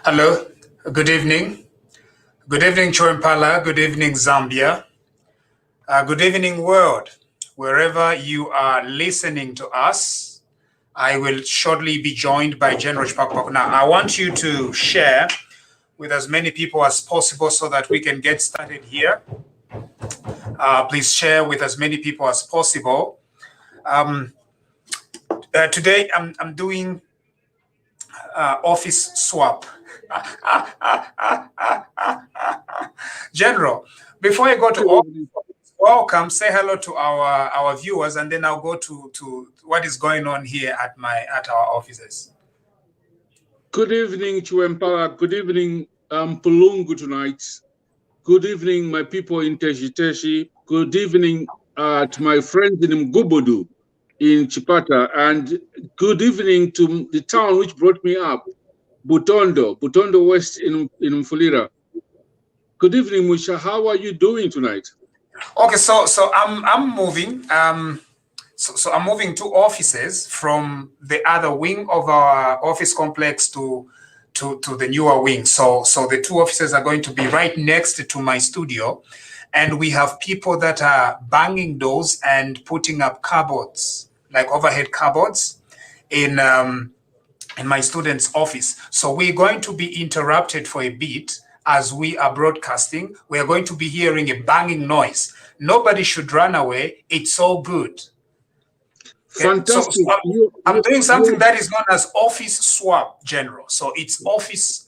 Hello, good evening. Good evening, Choimpala. Good evening, Zambia. Good evening, world. Wherever you are listening to us, I will shortly be joined by General Chipakpako. Now, I want you to share with as many people as possible so that we can get started here. Please share with as many people as possible. Today, I'm doing office swap. General, before I go to office, welcome, say hello to our viewers, and then I'll go to what is going on here at our offices. Good evening, Chiwempala. Good evening, Lungu tonight. Good evening, my people in Teshi. Good evening to my friends in Mgubudu in Chipata. And good evening to the town which brought me up, Butondo West in Mfulira. Good evening, Musha. How are you doing tonight? Okay, so I'm moving. So I'm moving two offices from the other wing of our office complex to the newer wing. So the two offices are going to be right next to my studio, and we have people that are banging doors and putting up cupboards, like overhead cupboards, in my student's office. So we're going to be interrupted for a bit as we are broadcasting. We are going to be hearing a banging noise. Nobody should run away. It's all good. Okay? Fantastic. So I'm doing something that is known as office swap, General. So it's office.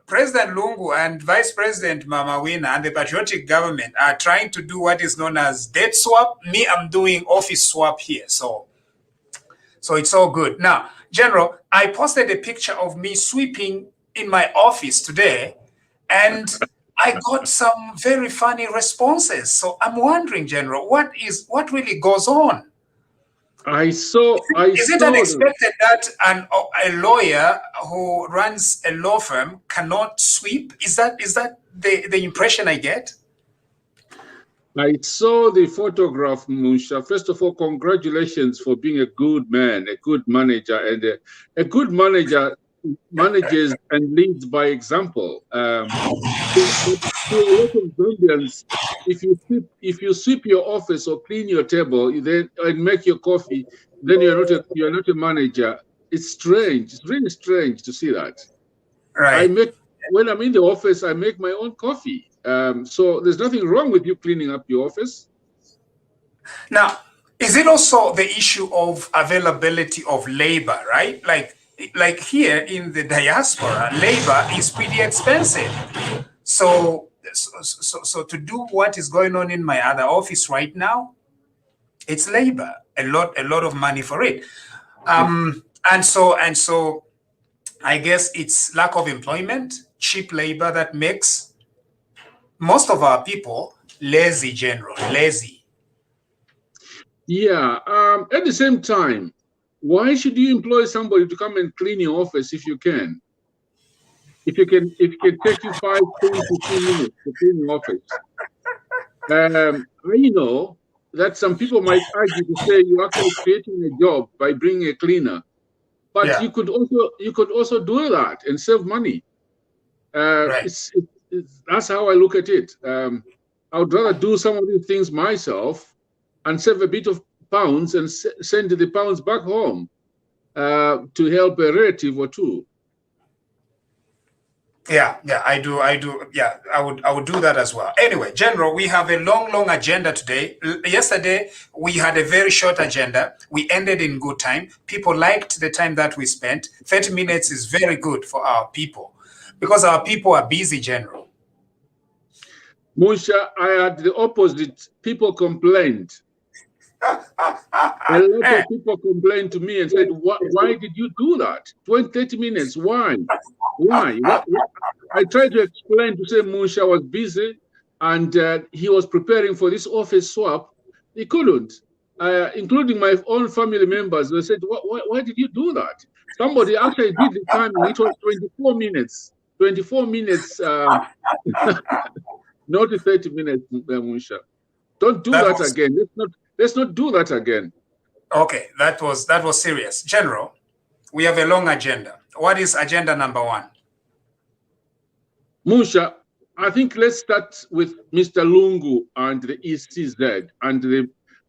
President Lungu and Vice President Mama Wina and the patriotic government are trying to do what is known as debt swap. Me, I'm doing office swap here. So it's all good. Now, General, I posted a picture of me sweeping in my office today, and I got some very funny responses. So I'm wondering, General, what really goes on? Is it unexpected that a lawyer who runs a law firm cannot sweep? Is that the impression I get? I saw the photograph, Musha. First of all, congratulations for being a good man, a good manager, and a good manager manages and leads by example. To a lot of Zambians, if you sweep your office or clean your table, and make your coffee, then you're not a manager. It's strange. It's really strange to see that. Right. When I'm in the office, I make my own coffee. So there's nothing wrong with you cleaning up your office. Now, is it also the issue of availability of labor, right? Like here in the diaspora, labor is pretty expensive. So to do what is going on in my other office right now, it's labor, a lot of money for it. And so I guess it's lack of employment, cheap labor that makes most of our people lazy, General, lazy. Yeah. At the same time, why should you employ somebody to come and clean your office if you can? If it can take you 5, 10, 15 minutes to clean your office. I know that some people might argue to say you're actually creating a job by bringing a cleaner, but yeah, you could also do that and save money. Right. That's how I look at it. I would rather do some of these things myself and save a bit of pounds and send the pounds back home to help a relative or two. Yeah, I do. Yeah, I would do that as well. Anyway, General, we have a long agenda today. Yesterday, we had a very short agenda. We ended in good time. People liked the time that we spent. 30 minutes is very good for our people because our people are busy, General. Musha, I had the opposite. People complained. A lot of people complained to me and said, why did you do that? 30 minutes, why? I tried to explain to say Musha was busy and he was preparing for this office swap. He couldn't, including my own family members. They said, why did you do that? Somebody actually did the timing. It was 24 minutes. 24 minutes, not 30 minutes, Musha. Don't do that again. Let's not do that again. Okay, that was serious. General, We have a long agenda. What is agenda number 1? Musha, I think let's start with Mr. Lungu and the ECZ and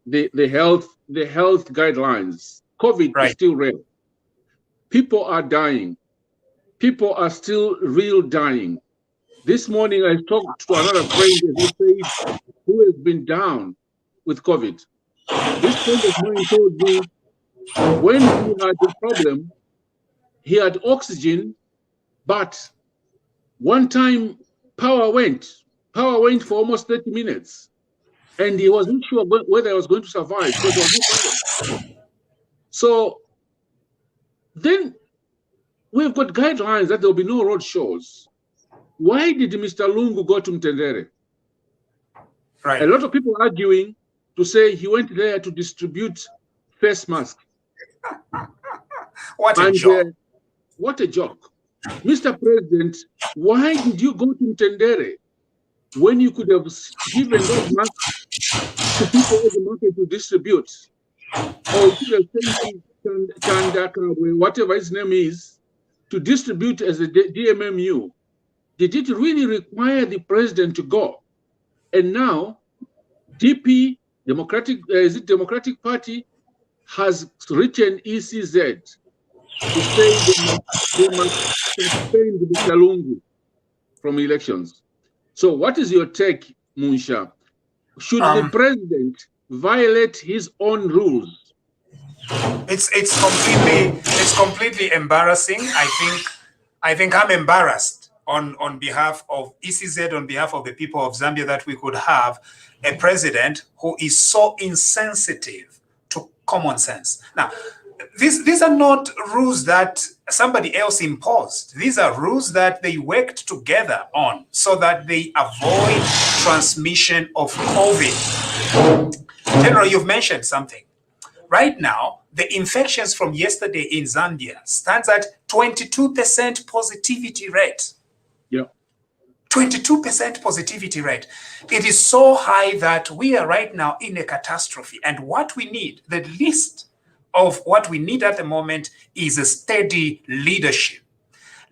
the health guidelines. COVID is still real. People are dying. People are still real dying. This morning I talked to another friend who said who has been down with COVID. This friend of mine told me when he had a problem, he had oxygen, but one time power went for almost 30 minutes. And he wasn't sure whether I was going to survive because there was no power. So then we've got guidelines that there will be no road shows. Why did Mr. Lungu go to Mtendere? Right. A lot of people arguing to say he went there to distribute face masks. What a joke. What a joke. Mr. President, why did you go to Mtendere when you could have given those masks to people in the market to distribute? Or you could have sent Chandaka, whatever his name is, to distribute as a DMMU. Did it really require the president to go? And now, DP, Democratic Party, has written ECZ to say they must suspend Mr. Lungu from elections. So what is your take, Munsha? Should the president violate his own rules? It's completely embarrassing. I think I'm embarrassed on behalf of ECZ, on behalf of the people of Zambia, that we could have a president who is so insensitive to common sense. Now, these are not rules that somebody else imposed. These are rules that they worked together on so that they avoid transmission of COVID. General, you've mentioned something. Right now, the infections from yesterday in Zambia stands at 22% positivity rate. Yeah. 22% positivity rate. It is so high that we are right now in a catastrophe. And what we need, the least of what we need at the moment, is a steady leadership.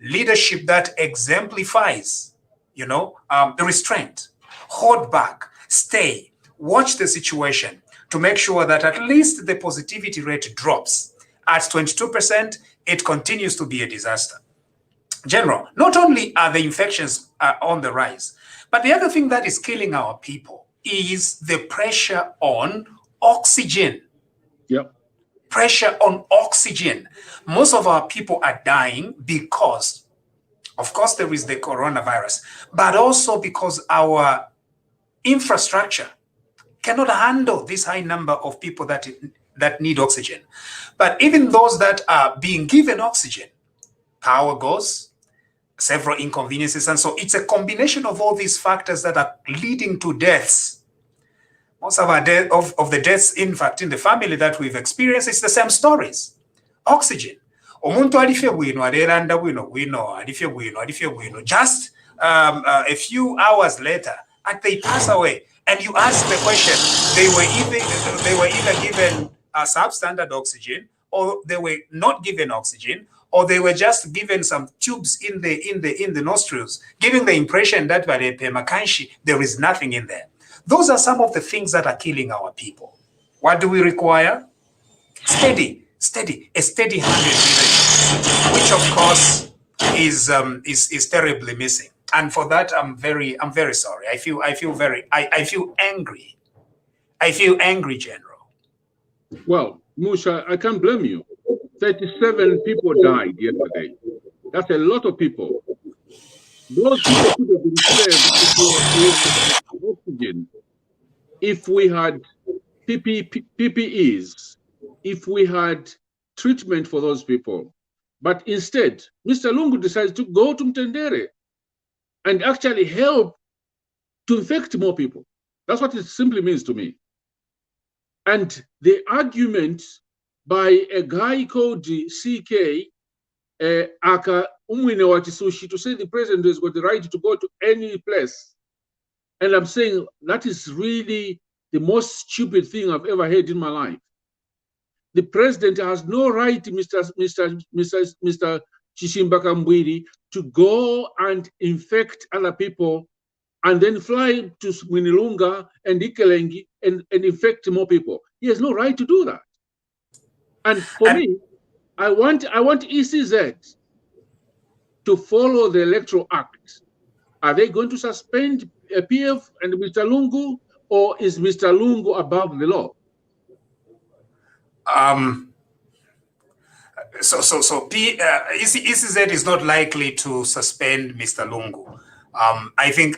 Leadership that exemplifies, the restraint, hold back, stay, watch the situation to make sure that at least the positivity rate drops. At 22%, it continues to be a disaster. General, not only are the infections on the rise, but the other thing that is killing our people is the pressure on oxygen. Yep. Pressure on oxygen. Most of our people are dying because, of course, there is the coronavirus, but also because our infrastructure cannot handle this high number of people that need oxygen. But even those that are being given oxygen, power goes, several inconveniences, and so it's a combination of all these factors that are leading to deaths. Most of the deaths, in fact, in the family that we've experienced, it's the same stories. Oxygen. Just a few hours later, and they pass away. And you ask the question, they were either given substandard oxygen, or they were not given oxygen, or they were just given some tubes in the nostrils, giving the impression that there is nothing in there. Those are some of the things that are killing our people. What do we require? A steady-handed leadership, which of course is terribly missing. And for that, I'm very sorry. I feel angry. I feel angry, General. Well, Musha, I can't blame you. 37 people died yesterday. That's a lot of people. Those people could have been saved with oxygen if we had PPEs, if we had treatment for those people. But instead, Mr. Lungu decides to go to Mtendere and actually help to infect more people. That's what it simply means to me. And the argument by a guy called CK, Aka Umwine Wachisushi, to say the president has got the right to go to any place. And I'm saying that is really the most stupid thing I've ever heard in my life. the president has no right, Mr. Chishimbaka Mbwiri, to go and infect other people and then fly to Mwinilunga and Ikeleng'i and infect more people. He has no right to do that. And for me, I want ECZ to follow the Electoral Act. Are they going to suspend PF and Mr. Lungu, or is Mr. Lungu above the law? ECZ is not likely to suspend Mr. Lungu. I think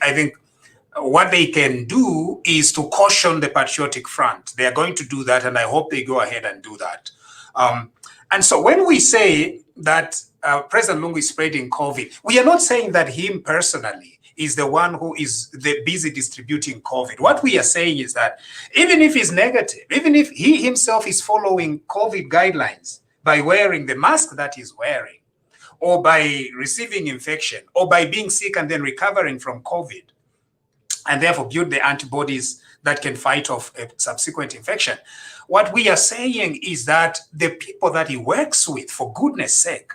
what they can do is to caution the Patriotic Front. They are going to do that, and I hope they go ahead and do that. And so when we say that President Lungu is spreading COVID, we are not saying that him personally is the one who is busy distributing COVID. What we are saying is that even if he's negative, even if he himself is following COVID guidelines by wearing the mask that he's wearing, or by receiving infection, or by being sick and then recovering from COVID, and therefore build the antibodies that can fight off a subsequent infection. What we are saying is that the people that he works with, for goodness sake,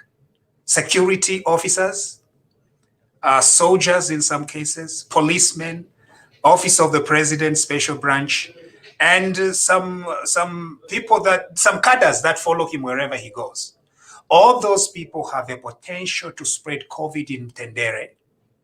security officers, soldiers in some cases, policemen, Office of the President, Special Branch, and some people some cadres that follow him wherever he goes. All those people have a potential to spread COVID in Tendere.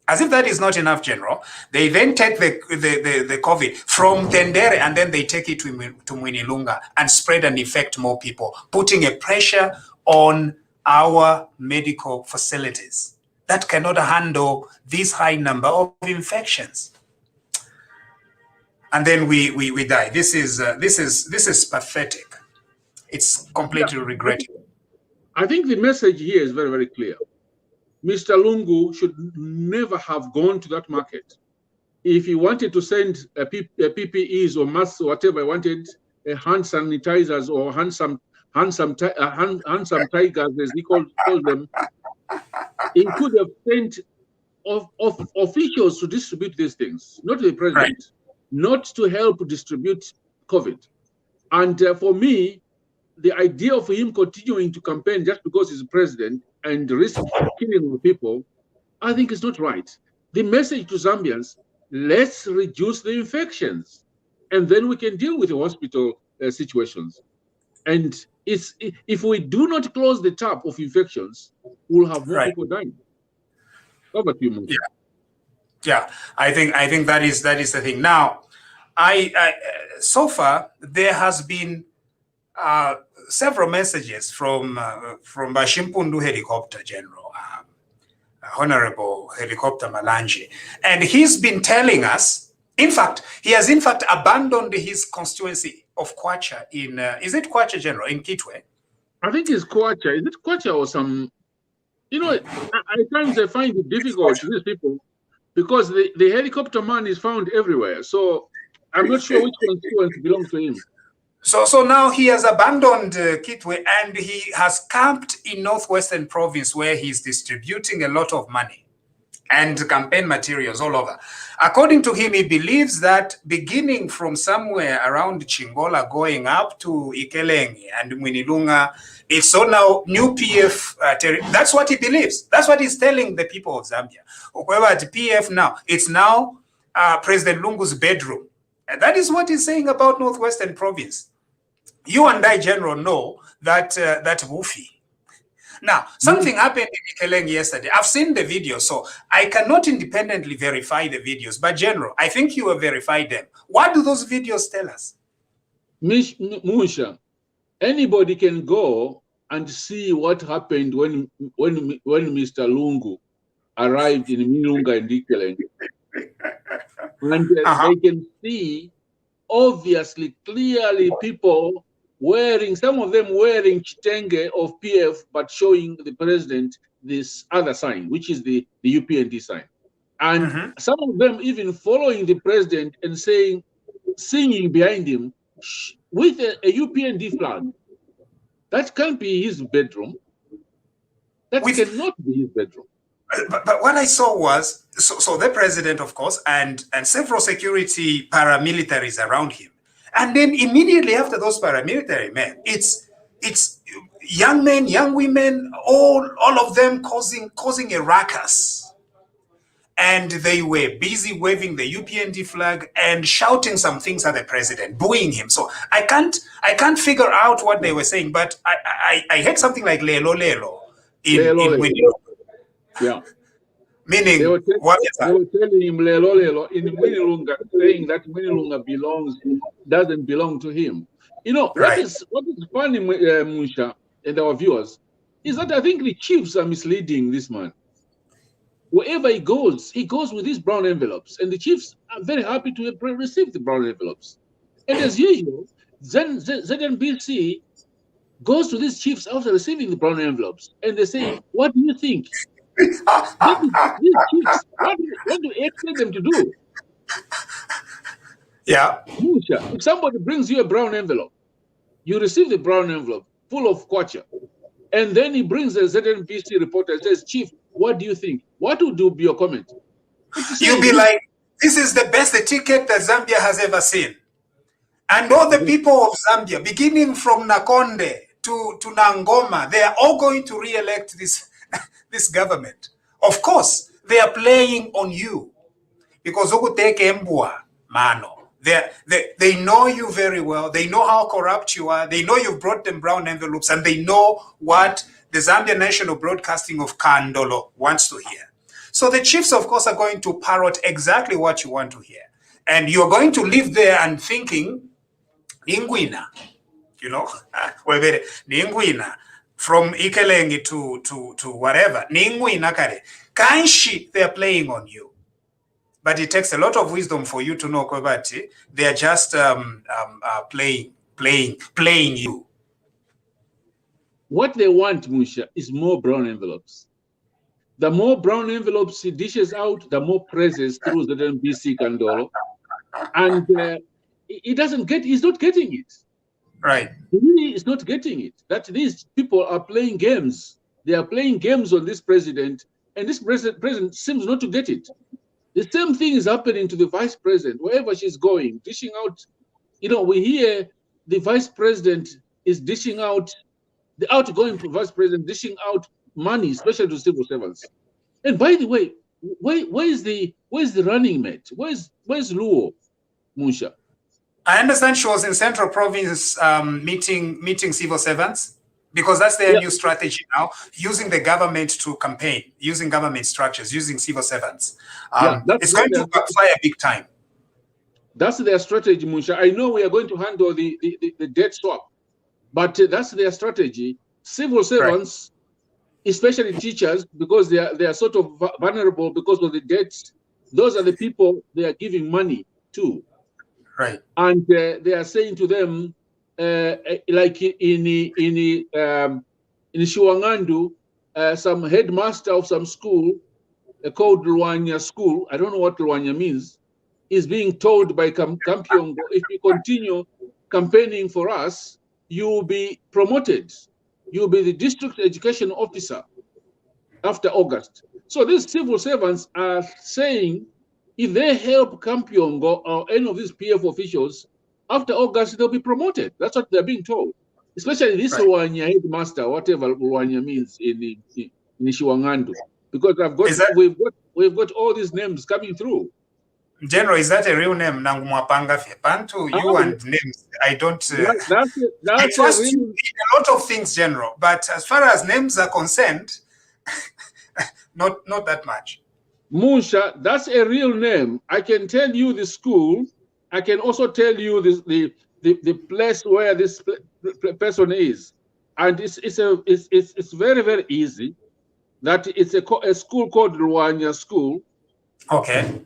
As if that is not enough, General, they then take the COVID from Tendere and then they take it to Mwinilunga and spread and infect more people, putting a pressure on our medical facilities that cannot handle this high number of infections. And then we die. This is pathetic. It's completely regrettable. I think the message here is very, very clear. Mr. Lungu should never have gone to that market. If he wanted to send PPEs or masks or whatever, he wanted hand sanitizers or handsome tigers, as he called them, he could have sent officials to distribute these things, not the president, right, not to help distribute COVID. And for me, the idea of him continuing to campaign just because he's president and risk killing people, I think is not right. The message to Zambians, let's reduce the infections, and then we can deal with the hospital situations. And if we do not close the tap of infections, we'll have more people dying. Over to you, Mungu. Yeah, I think that is the thing. Now, so far there has been several messages from Bashimpundu Helicopter General, Honorable Helicopter Malanje, and he's been telling us, he has abandoned his constituency of Kwacha in, is it Kwacha, General, in Kitwe? I think it's Kwacha. Is it Kwacha or some, at times I find it difficult to these people because the helicopter man is found everywhere. So I'm not sure which constituency belongs to him. So now he has abandoned Kitwe and he has camped in Northwestern province where he's distributing a lot of money and campaign materials all over. According to him, he believes that beginning from somewhere around Chingola going up to Ikeleng'i and Mwinilunga, it's so now new PF territory. That's what he believes. That's what he's telling the people of Zambia. However, at PF now, it's now President Lungu's bedroom. And that is what he's saying about Northwestern province. You and I, General, know that Wufi. Now, something happened in Ikeleng'i yesterday. I've seen the video, so I cannot independently verify the videos. But General, I think you have verified them. What do those videos tell us? Musha, anybody can go and see what happened when Mr. Lungu arrived in Minunga and Ikeleng'i. And they can see, obviously, clearly, people wearing, some of them wearing chitenge of PF, but showing the president this other sign, which is the UPND sign. And some of them even following the president and singing behind him with a UPND flag. That can't be his bedroom. That cannot be his bedroom. But what I saw was, so the president, of course, and several security paramilitaries around him. And then immediately after those paramilitary men, it's it's young men, young women, all of them causing a ruckus. And they were busy waving the UPND flag and shouting some things at the president, booing him. So I can't figure out what they were saying, but I heard something like lelo lelo in Winnie. Yeah. Meaning they were what telling him lelo lelo in Winnie, saying that Winnie doesn't belong to him. You know, what is funny, Musha, and our viewers, is that I think the chiefs are misleading this man. Wherever he goes with these brown envelopes, and the chiefs are very happy to receive the brown envelopes. And as usual, ZNBC goes to these chiefs after receiving the brown envelopes, and they say, "What do you think?" These chiefs, what do you expect them to do? Yeah. If somebody brings you a brown envelope, you receive the brown envelope full of kwacha, and then he brings a ZNBC reporter and says, "Chief, what do you think?" What would be your comment? You'll be like, "This is the best ticket that Zambia has ever seen." And all the people of Zambia, beginning from Nakonde to Nangoma, they are all going to re-elect this government. Of course, they are playing on you. Because mano. They know you very well. They know how corrupt you are. They know you've brought them brown envelopes, and they know what the Zambia National Broadcasting of Kandolo wants to hear. So the chiefs, of course, are going to parrot exactly what you want to hear. And you're going to live there and thinking, Ningwina, you know, Ningwina, from Ikeleng'i to whatever, Ningwina kare. Kanshi, they're playing on you. But it takes a lot of wisdom for you to know, Kobati, they are just playing you. What they want, Musha, is more brown envelopes. The more brown envelopes he dishes out, the more praises through the NBC Kandolo. And he's not getting it. Right. He is not getting it. That these people are playing games. They are playing games on this president, and this president seems not to get it. The same thing is happening to the vice president, wherever she's going, dishing out. You know, we hear the vice president is dishing out, the outgoing vice president dishing out money, especially to civil servants. And by the way, where's the running mate? Where's Luo, Musha? I understand she was in Central Province meeting civil servants, because that's their new strategy now, using the government to campaign, using government structures, using civil servants. It's going to backfire big time. That's their strategy, Musha. I know we are going to handle the debt swap, but that's their strategy. Civil servants, especially teachers, because they are sort of vulnerable because of the debts. Those are the people they are giving money to. Right. And they are saying to them, like in Shiwangandu, some headmaster of some school called Luanya School, I don't know what Luanya means, is being told by Kampiongo, if you continue campaigning for us, you will be promoted. You will be the district education officer after August. So these civil servants are saying, if they help Kampiongo or any of these PF officials, after August, they'll be promoted. That's what they're being told. Especially this Luanya headmaster, whatever Luanya means in Shiwangandu. Because we've got all these names coming through. General, is that a real name? Nangumapanga Pantu, you and names. I don't. I trust you in a lot of things, General. But as far as names are concerned, not that much. Musha, that's a real name. I can tell you the school. I can also tell you the place where this person is, and it's very, very easy. That it's a school called Luanya School. Okay.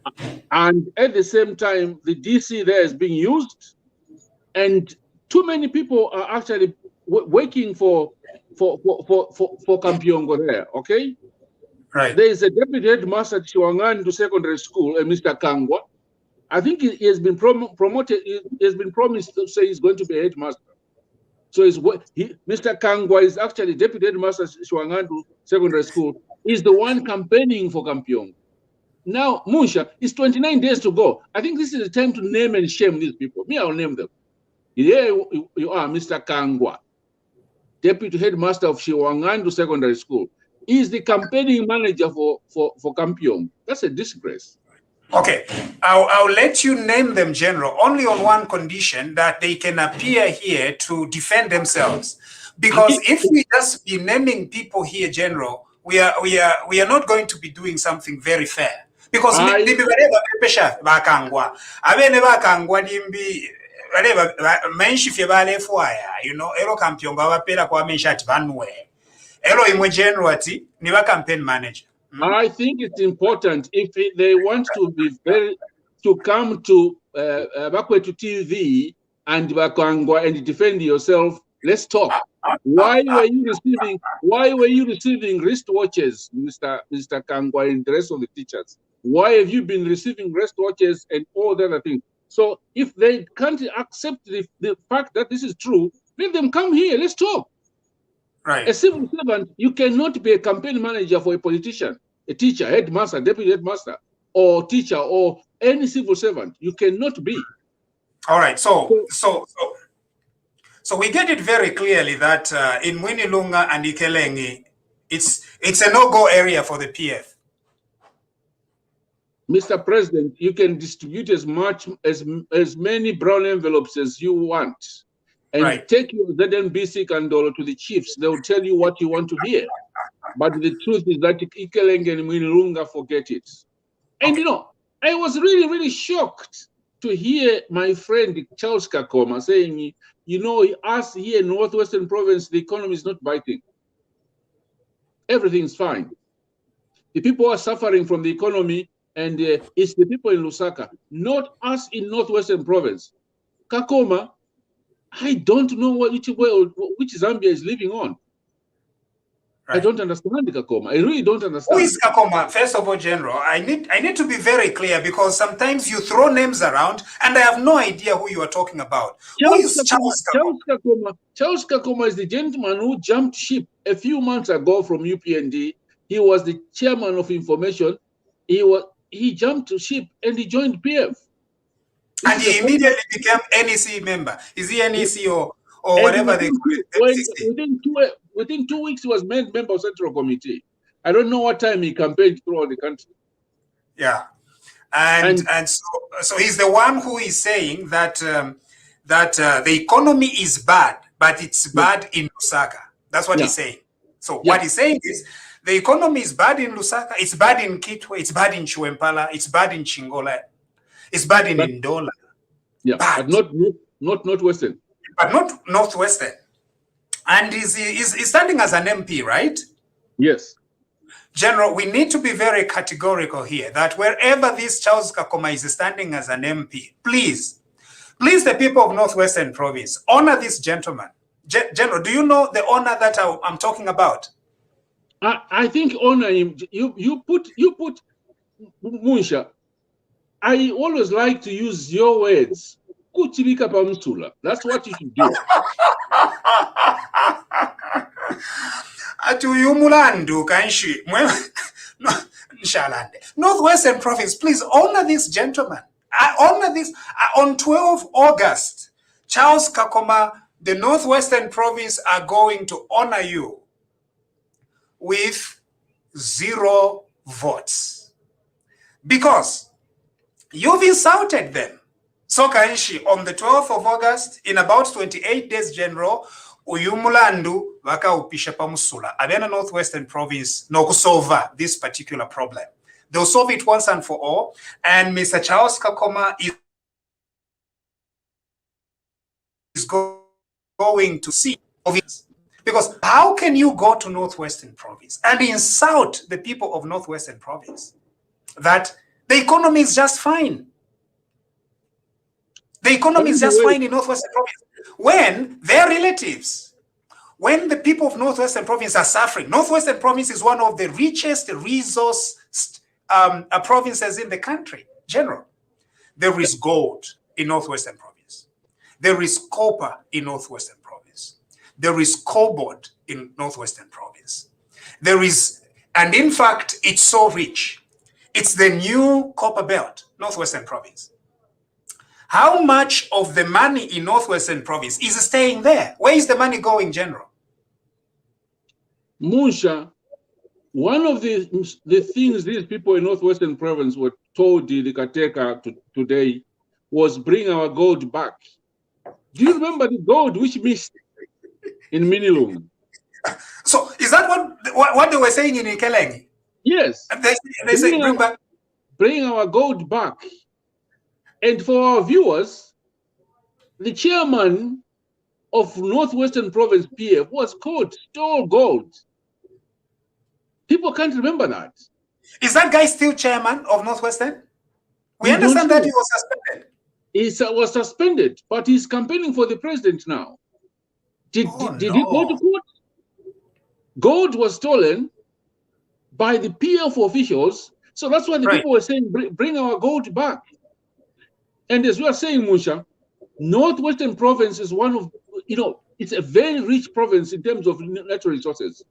And at the same time, the DC there is being used, and too many people are actually waiting for Kampiongo there. Okay. Right. There is a deputy headmaster at Shiwangandu Secondary School, Mr. Kangwa. I think he has been promoted. He has been promised to say he's going to be a headmaster. So Mr. Kangwa is actually deputy headmaster at Shiwangandu Secondary School. He's the one campaigning for Kampiongo. Now, Musha, it's 29 days to go. I think this is the time to name and shame these people. Me, I'll name them. Here you are, Mr. Kangwa. deputy headmaster of Shiwangandu Secondary School, is the campaigning manager for Kampion. That's a disgrace. Okay, I'll let you name them, General, only on one condition, that they can appear here to defend themselves. Because if we just be naming people here, General, we are not going to be doing something very fair. Because you know, ero Kampion bapera kwa menshati vanwe. Ero imwe General ati niba campaign manager. I think it's important if they want to be to come to Bakwetu TV and Bakangwa and defend yourself. Let's talk. Why were you receiving wristwatches, Mr. Kangwa, and the rest of the teachers? Why have you been receiving wristwatches and all the other things? So if they can't accept the fact that this is true, let them come here. Let's talk. Right. A civil servant, you cannot be a campaign manager for a politician, a teacher, headmaster, deputy headmaster, or teacher, or any civil servant. You cannot be. All right. So we get it very clearly that in Mwinilunga and Ikeleng'i, it's a no-go area for the PF. Mr. President, you can distribute as many brown envelopes as you want. And take your ZNBC Kandolo to the chiefs. They will tell you what you want to hear. But the truth is that Ikeleng'i and Mwinilunga forget it. And you know, I was really, really shocked to hear my friend Charles Kakoma saying, you know, us here in Northwestern Province, the economy is not biting. Everything's fine. The people are suffering from the economy, and it's the people in Lusaka, not us in Northwestern Province. Kakoma, I don't know which Zambia is living on. Right. I don't understand Kakoma. I really don't understand. Who is Kakoma? First of all, General, I need to be very clear, because sometimes you throw names around and I have no idea who you are talking about. Who is Charles Kakoma? Charles Kakoma is the gentleman who jumped ship a few months ago from UPND. He was the chairman of information. He jumped ship and he joined PF. And he immediately became NEC member. Is he NEC or whatever they call it? Within 2 weeks, he was made member of Central Committee. I don't know what time he campaigned throughout the country. Yeah, and so he's the one who is saying that the economy is bad, but it's bad in Lusaka. That's what he's saying. So what he's saying is the economy is bad in Lusaka, it's bad in Kitwe, it's bad in Chuempala, it's bad in Chingola, it's bad in Ndola. Yeah, but not Northwestern. But not Northwestern. And he's standing as an MP, right? Yes. General, we need to be very categorical here that wherever this Charles Kakoma is standing as an MP, please, the people of Northwestern Province, honor this gentleman. General, do you know the honor that I'm talking about? I think honor him. You put Munsha. I always like to use your words. That's what you should do. Northwestern Province, please honor this gentleman. I honor this. On 12 August, Charles Kakoma, the Northwestern Province are going to honor you with 0 votes. Because you've insulted them. So Kanshi, on the 12th of August, in about 28 days, General, Uyumulandu waka upisha pamusula. Abena Northwestern Province no kusolve this particular problem. They'll solve it once and for all. And Mr. Charles Kakoma is going to see. Because how can you go to Northwestern Province and insult the people of Northwestern Province that the economy is just fine? The economy is just fine in Northwestern Province. When their relatives, when the people of Northwestern Province are suffering, Northwestern Province is one of the richest resource provinces in the country, General. There is gold in Northwestern Province. There is copper in Northwestern Province. There is cobalt in Northwestern Province. There is, and in fact, it's so rich. It's the new copper belt, Northwestern Province. How much of the money in Northwestern Province is staying there? Where is the money going, General? Munsha, one of the things these people in Northwestern Province were told the Kateka today was bring our gold back. Do you remember the gold which missed in Minilung? So is that what they were saying in Ikeleng'i? Yes. They say bring our gold back. And for our viewers, the chairman of Northwestern Province PF was called Stole Gold. People can't remember that. Is that guy still chairman of Northwestern? We understand that he was suspended. He was suspended, but he's campaigning for the president now. Did he go to court? Gold was stolen by the PF officials. So that's why the people were saying, bring our gold back. And as we are saying, Musha, Northwestern Province is one of, it's a very rich province in terms of natural resources.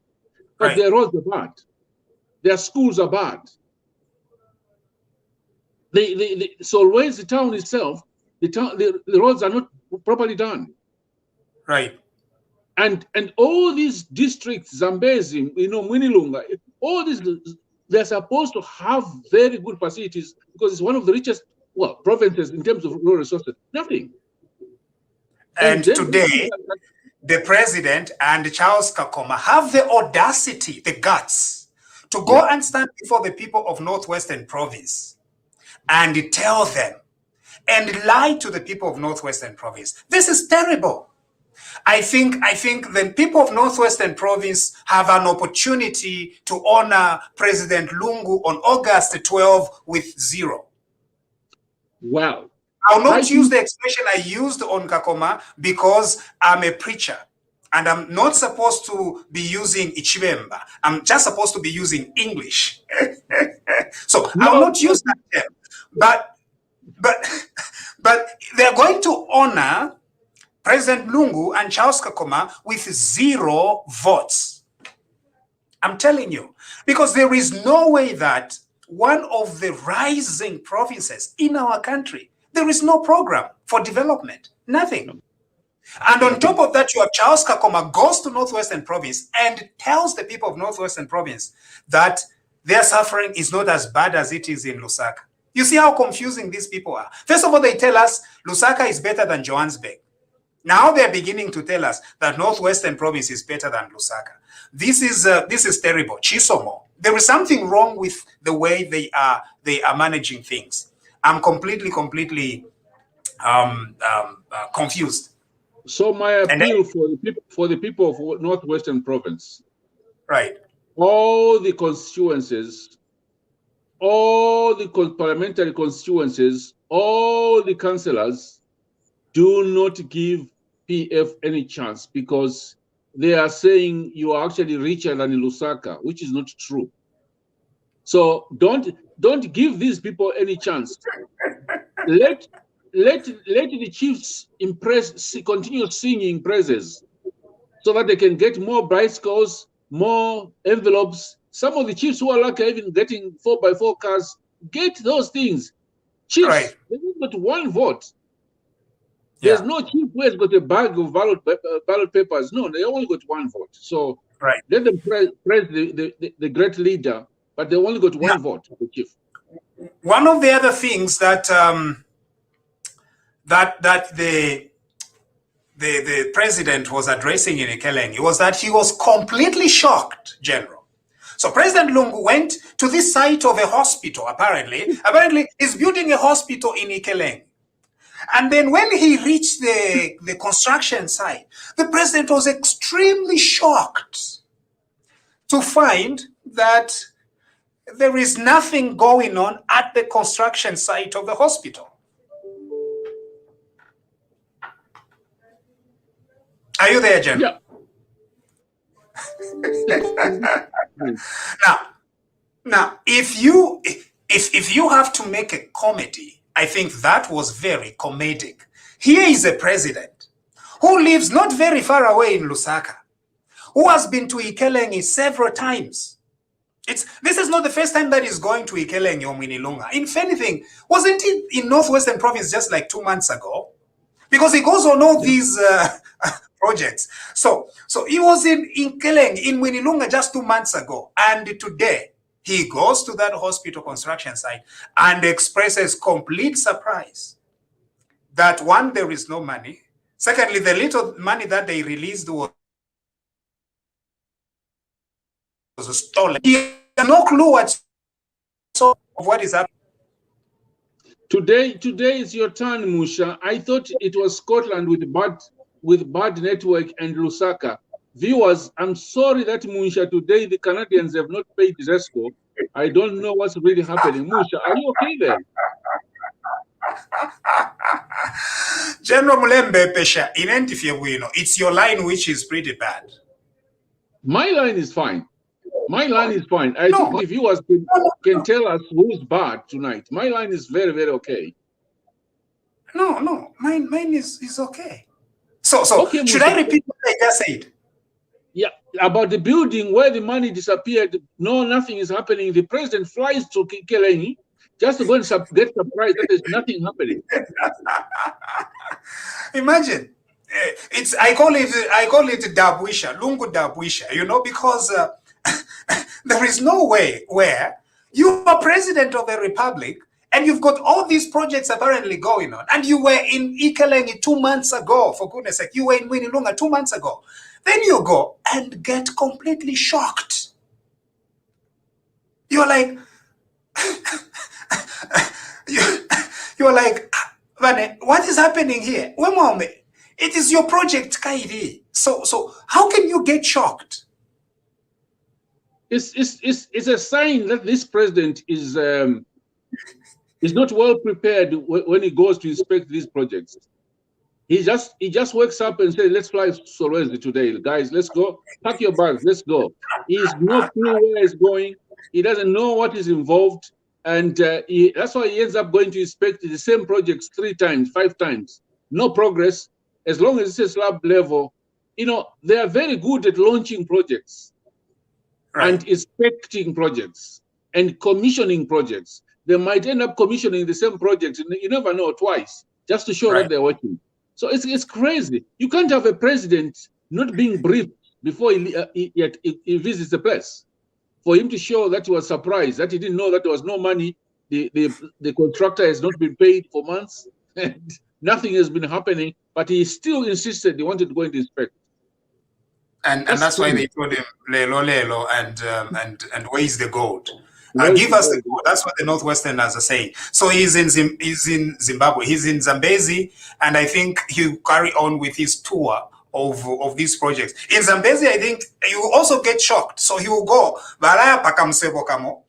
But their roads are bad. Their schools are bad. So where's the town itself? The roads are not properly done. Right. And all these districts, Zambezi, Mwinilunga, all these, they're supposed to have very good facilities because it's one of the richest provinces in terms of rural resources. Nothing. And today, the president and Charles Kakoma have the audacity, the guts, to go and stand before the people of Northwestern Province and tell them and lie to the people of Northwestern Province. This is terrible. I think the people of Northwestern Province have an opportunity to honor President Lungu on August 12 with 0. Wow. I'll not use the expression I used on Kakoma because I'm a preacher and I'm not supposed to be using Ichibemba. I'm just supposed to be using English. So I'll not use that term. But they're going to honor President Lungu and Charles Kakoma with 0 votes. I'm telling you, because there is no way that one of the rising provinces in our country, there is no program for development, nothing. And on top of that, you have Charles Kakoma goes to Northwestern Province and tells the people of Northwestern Province that their suffering is not as bad as it is in Lusaka. You see how confusing these people are. First of all, they tell us Lusaka is better than Johannesburg. Now they're beginning to tell us that Northwestern Province is better than Lusaka. This is terrible. Chisomo. There is something wrong with the way they are managing things. I'm completely confused. So my appeal for the people of Northwestern Province, right? All the constituencies, all the parliamentary constituencies, all the councillors, do not give PF any chance because they are saying you are actually richer than in Lusaka, which is not true. So don't give these people any chance. Let the chiefs continue singing praises so that they can get more bicycles, more envelopes. Some of the chiefs who are lucky even getting 4x4 cars, get those things. Chiefs, they only got 1 vote. There's no chief who has got a bag of ballot papers. No, they only got 1 vote. So let them praise the great leader, but they only got 1 vote, the chief. One of the other things that the president was addressing in Ikeleng'i was that he was completely shocked, General. So President Lungu went to this site of a hospital, apparently he's building a hospital in Ikeleng'i. And then when he reached the construction site, the president was extremely shocked to find that there is nothing going on at the construction site of the hospital. Are you there, Jen? Yeah. Now, if you have to make a comedy, I think that was very comedic. Here is a president who lives not very far away in Lusaka, who has been to Ikeleng'i several times. This is not the first time that he's going to Ikeleng'i or Mwinilunga. If anything, wasn't he in Northwestern Province just like 2 months ago? Because he goes on all these projects. So he was in Ikeleng'i, in Mwinilunga just 2 months ago. And today, he goes to that hospital construction site and expresses complete surprise that, one, there is no money. Secondly, the little money that they released was stolen. He has no clue what is happening. Today is your turn, Musha. I thought it was Scotland with bad network and Lusaka. Viewers, I'm sorry that Musha, today the Canadians have not paid Zesco. I don't know what's really happening. Musha, are you okay there? General Mulembe Pesha, it's your line which is pretty bad. My line is fine. My line is fine. I think the viewers can tell us who's bad tonight. My line is very, very okay. No, mine is okay. So okay, should I repeat what I just said? Yeah, about the building where the money disappeared. No, nothing is happening. The president flies to Kelenka just to go and get surprised that there's nothing happening. Imagine. I call it Dabwisha, Lungu Dabwisha, because there is no way where you are president of a republic and you've got all these projects apparently going on, and you were in Ikeleng'i 2 months ago, for goodness sake, you were in Mwinilunga 2 months ago. Then you go and get completely shocked. You're like, you're like, what is happening here? It is your project, Kairi. So how can you get shocked? It's a sign that this president is not well prepared when he goes to inspect these projects. He just wakes up and says, "Let's fly Solwezi today, guys. Let's go. Pack your bags. Let's go." He has no clue where he's going. He doesn't know what is involved, and that's why he ends up going to inspect the same projects 3 times, 5 times. No progress. As long as it's a slab level, they are very good at launching projects, right, and inspecting projects and commissioning projects. They might end up commissioning the same projects, and you never know, twice, just to show that they're working. So it's crazy. You can't have a president not being briefed before he visits the place, for him to show that he was surprised, that he didn't know that there was no money. The contractor has not been paid for months, and nothing has been happening, but he still insisted he wanted to go and inspect. And that's why they told him lelo and where is the gold? Give us the gold. That's what the Northwesterners are saying. So he's in Zimbabwe, he's in Zambezi, and I think he'll carry on with his tour of these projects. In Zambezi, I think you will also get shocked. So he will go Balaya pakamsebo kamo.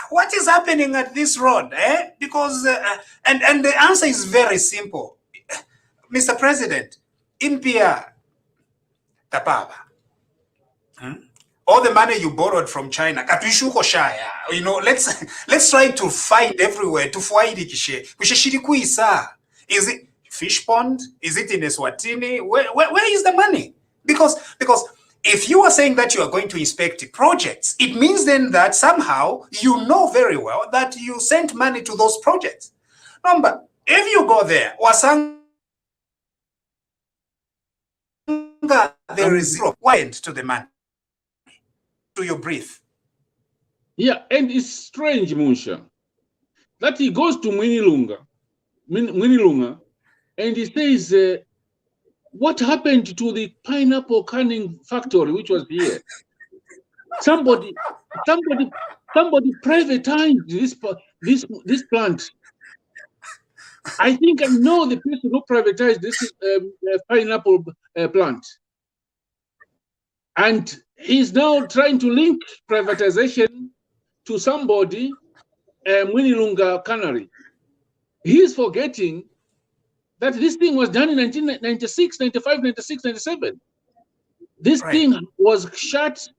What is happening at this road? Because and the answer is very simple. Mr. President, Impia Tapaba. All the money you borrowed from China, let's try to find everywhere to find it. Is it fish pond? Is it in Eswatini? Where is the money? Because if you are saying that you are going to inspect projects, it means then that somehow you know very well that you sent money to those projects. Number, if you go there, there is zero went to the man. To your brief. Yeah, and it's strange, Musha, that he goes to Mwinilunga, and he says, what happened to the pineapple canning factory which was here? Somebody privatized this plant. I think I know the person who privatized this pineapple plant. And he's now trying to link privatization to somebody, Mwinilunga Cannery. He's forgetting that this thing was done in 1996, 95, 96, 97. This thing was shut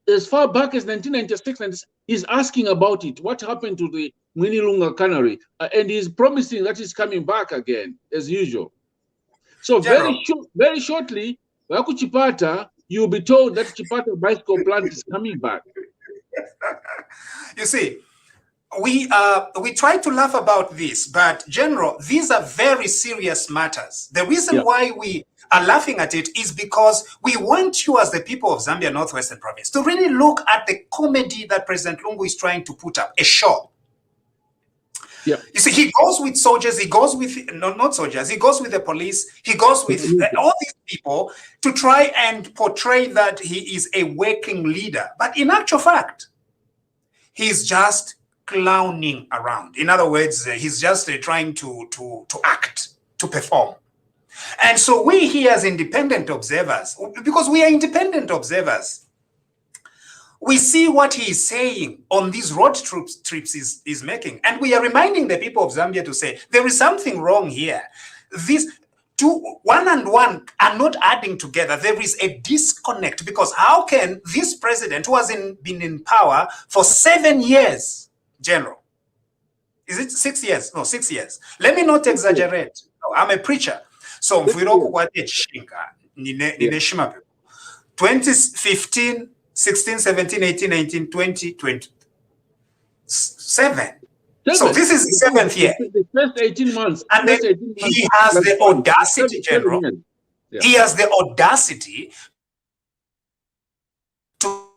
as far back as 1996. And he's asking about it. What happened to the Mwinilunga Cannery? And he's promising that he's coming back again, as usual. So very shortly, Chipata, you'll be told that Chipata bicycle plant is coming back. You see, we try to laugh about this, but General, these are very serious matters. The reason why we are laughing at it is because we want you as the people of Zambia Northwestern Province to really look at the comedy that President Lungu is trying to put up, a show. Yeah. You see, he goes with soldiers, he goes with, not soldiers, he goes with the police, he goes with all these people to try and portray that he is a working leader. But in actual fact, he's just clowning around. In other words, he's just trying to act, to perform. And so we here as independent observers, because we are independent observers, we see what he is saying on these road trips he's making. And we are reminding the people of Zambia to say, there is something wrong here. These two, one and one are not adding together. There is a disconnect, because how can this president, who has been in power for 7 years, General, is it 6 years? No, 6 years. Let me not exaggerate. No, I'm a preacher. So, 2015, 16, 17, 18, 19, 20, 20. 7. So this is the 7th year. The first 18 months. And then he has the audacity, General. Yeah. He has the audacity to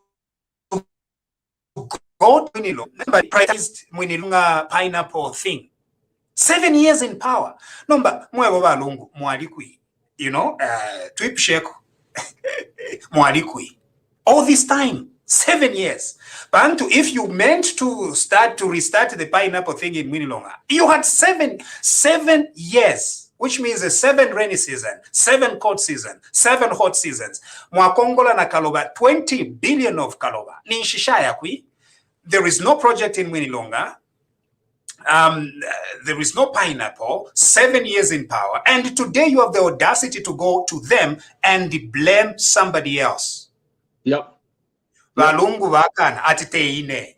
go to Mwinilunga, prioritized Mwinilunga pineapple thing. 7 years in power. Number, Lungu, Mwalikwi, you know, Twip Sheko, Mwalikwi. All this time, 7 years. Bantu, if you meant to restart the pineapple thing in Mwinilunga, you had 7 years, which means a 7 rainy season, 7 cold season, 7 hot seasons. Mwakongola na kaloba, 20 billion of kaloba. Ninshishaya kwi. There is no project in Mwinilunga. There is no pineapple, 7 years in power. And today you have the audacity to go to them and blame somebody else. Yep.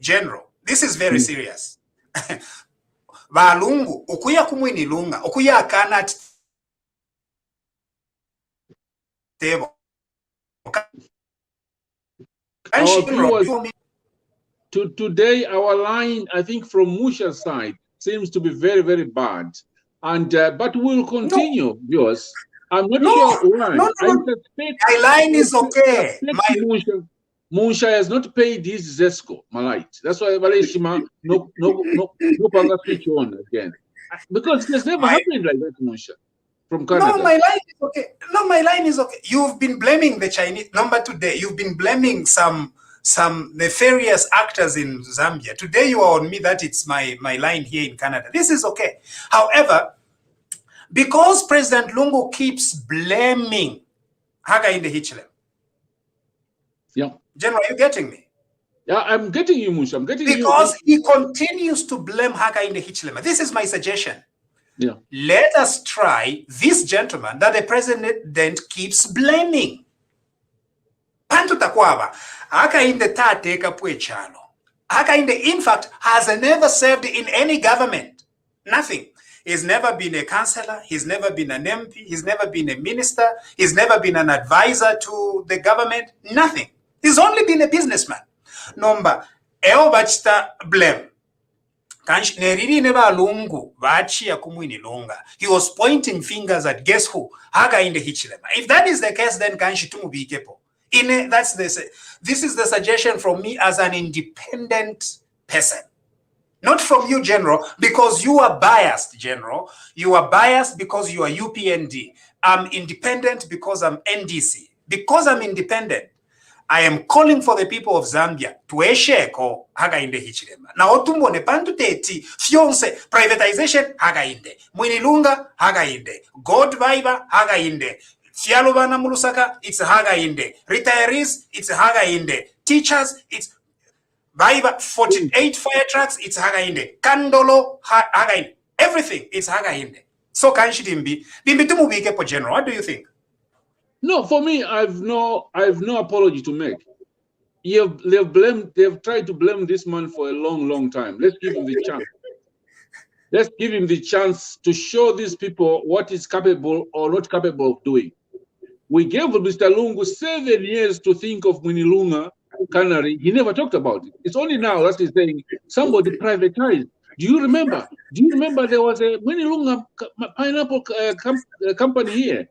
General, this is very serious. Balungu, ukuya kumwinilunga, ukuya akana ati tebo. Today, our line, I think, from Musha's side seems to be very, very bad. And but we'll continue, viewers. I'm not sure why. My line is okay. Musha has not paid his Zesco, Malite. That's why Valeshima no panga switch on again. Because it's never happened like that, Musha. From Canada. No, my line is okay. No, my line is okay. You've been blaming the Chinese number today. You've been blaming some nefarious actors in Zambia. Today you are on me that it's my line here in Canada. This is okay. However, because President Lungu keeps blaming Haga in the Hitchlem. Yeah. General, are you getting me? Yeah, I'm getting you, Musha. I'm getting because he continues to blame Haga in the Hitchlem. This is my suggestion. Yeah. Let us try this gentleman that the president keeps blaming. Pantu takwaba. Haka in the Tateka Puechano. Haka in fact, has never served in any government. Nothing. He's never been a councillor. He's never been an MP. He's never been a minister. He's never been an advisor to the government. Nothing. He's only been a businessman. Number, eo bachita blame. He was pointing fingers at guess who? Haga in the Hitchlema. If that is the case, then kanshi tumubi kepo. This is the suggestion from me as an independent person. Not from you, General, because you are biased, General. You are biased because you are UPND. I'm independent because I'm NDC. Because I'm independent, I am calling for the people of Zambia to esheko haga inde Hitchlema. Na otumbo ne pantu teti fionse privatization haga inde. Mwinilunga haga inde. God Viber haga inde. Fialubana Mulusaka, it's haga inde. Retirees, it's haga inde. Teachers, it's Viber 48 fire trucks, it's haga inde. Kandolo haga inde. Everything is haga inde. So kanshi dimbi tumubike po General. What do you think? No, for me, I've no apology to make. They've tried to blame this man for a long time. Let's give him the chance. Let's give him the chance to show these people what he's capable or not capable of doing. We gave Mr. Lungu 7 years to think of Mwinilunga cannery, he never talked about it. It's only now that he's saying somebody privatized. Do you remember? There was a Lungu pineapple company here?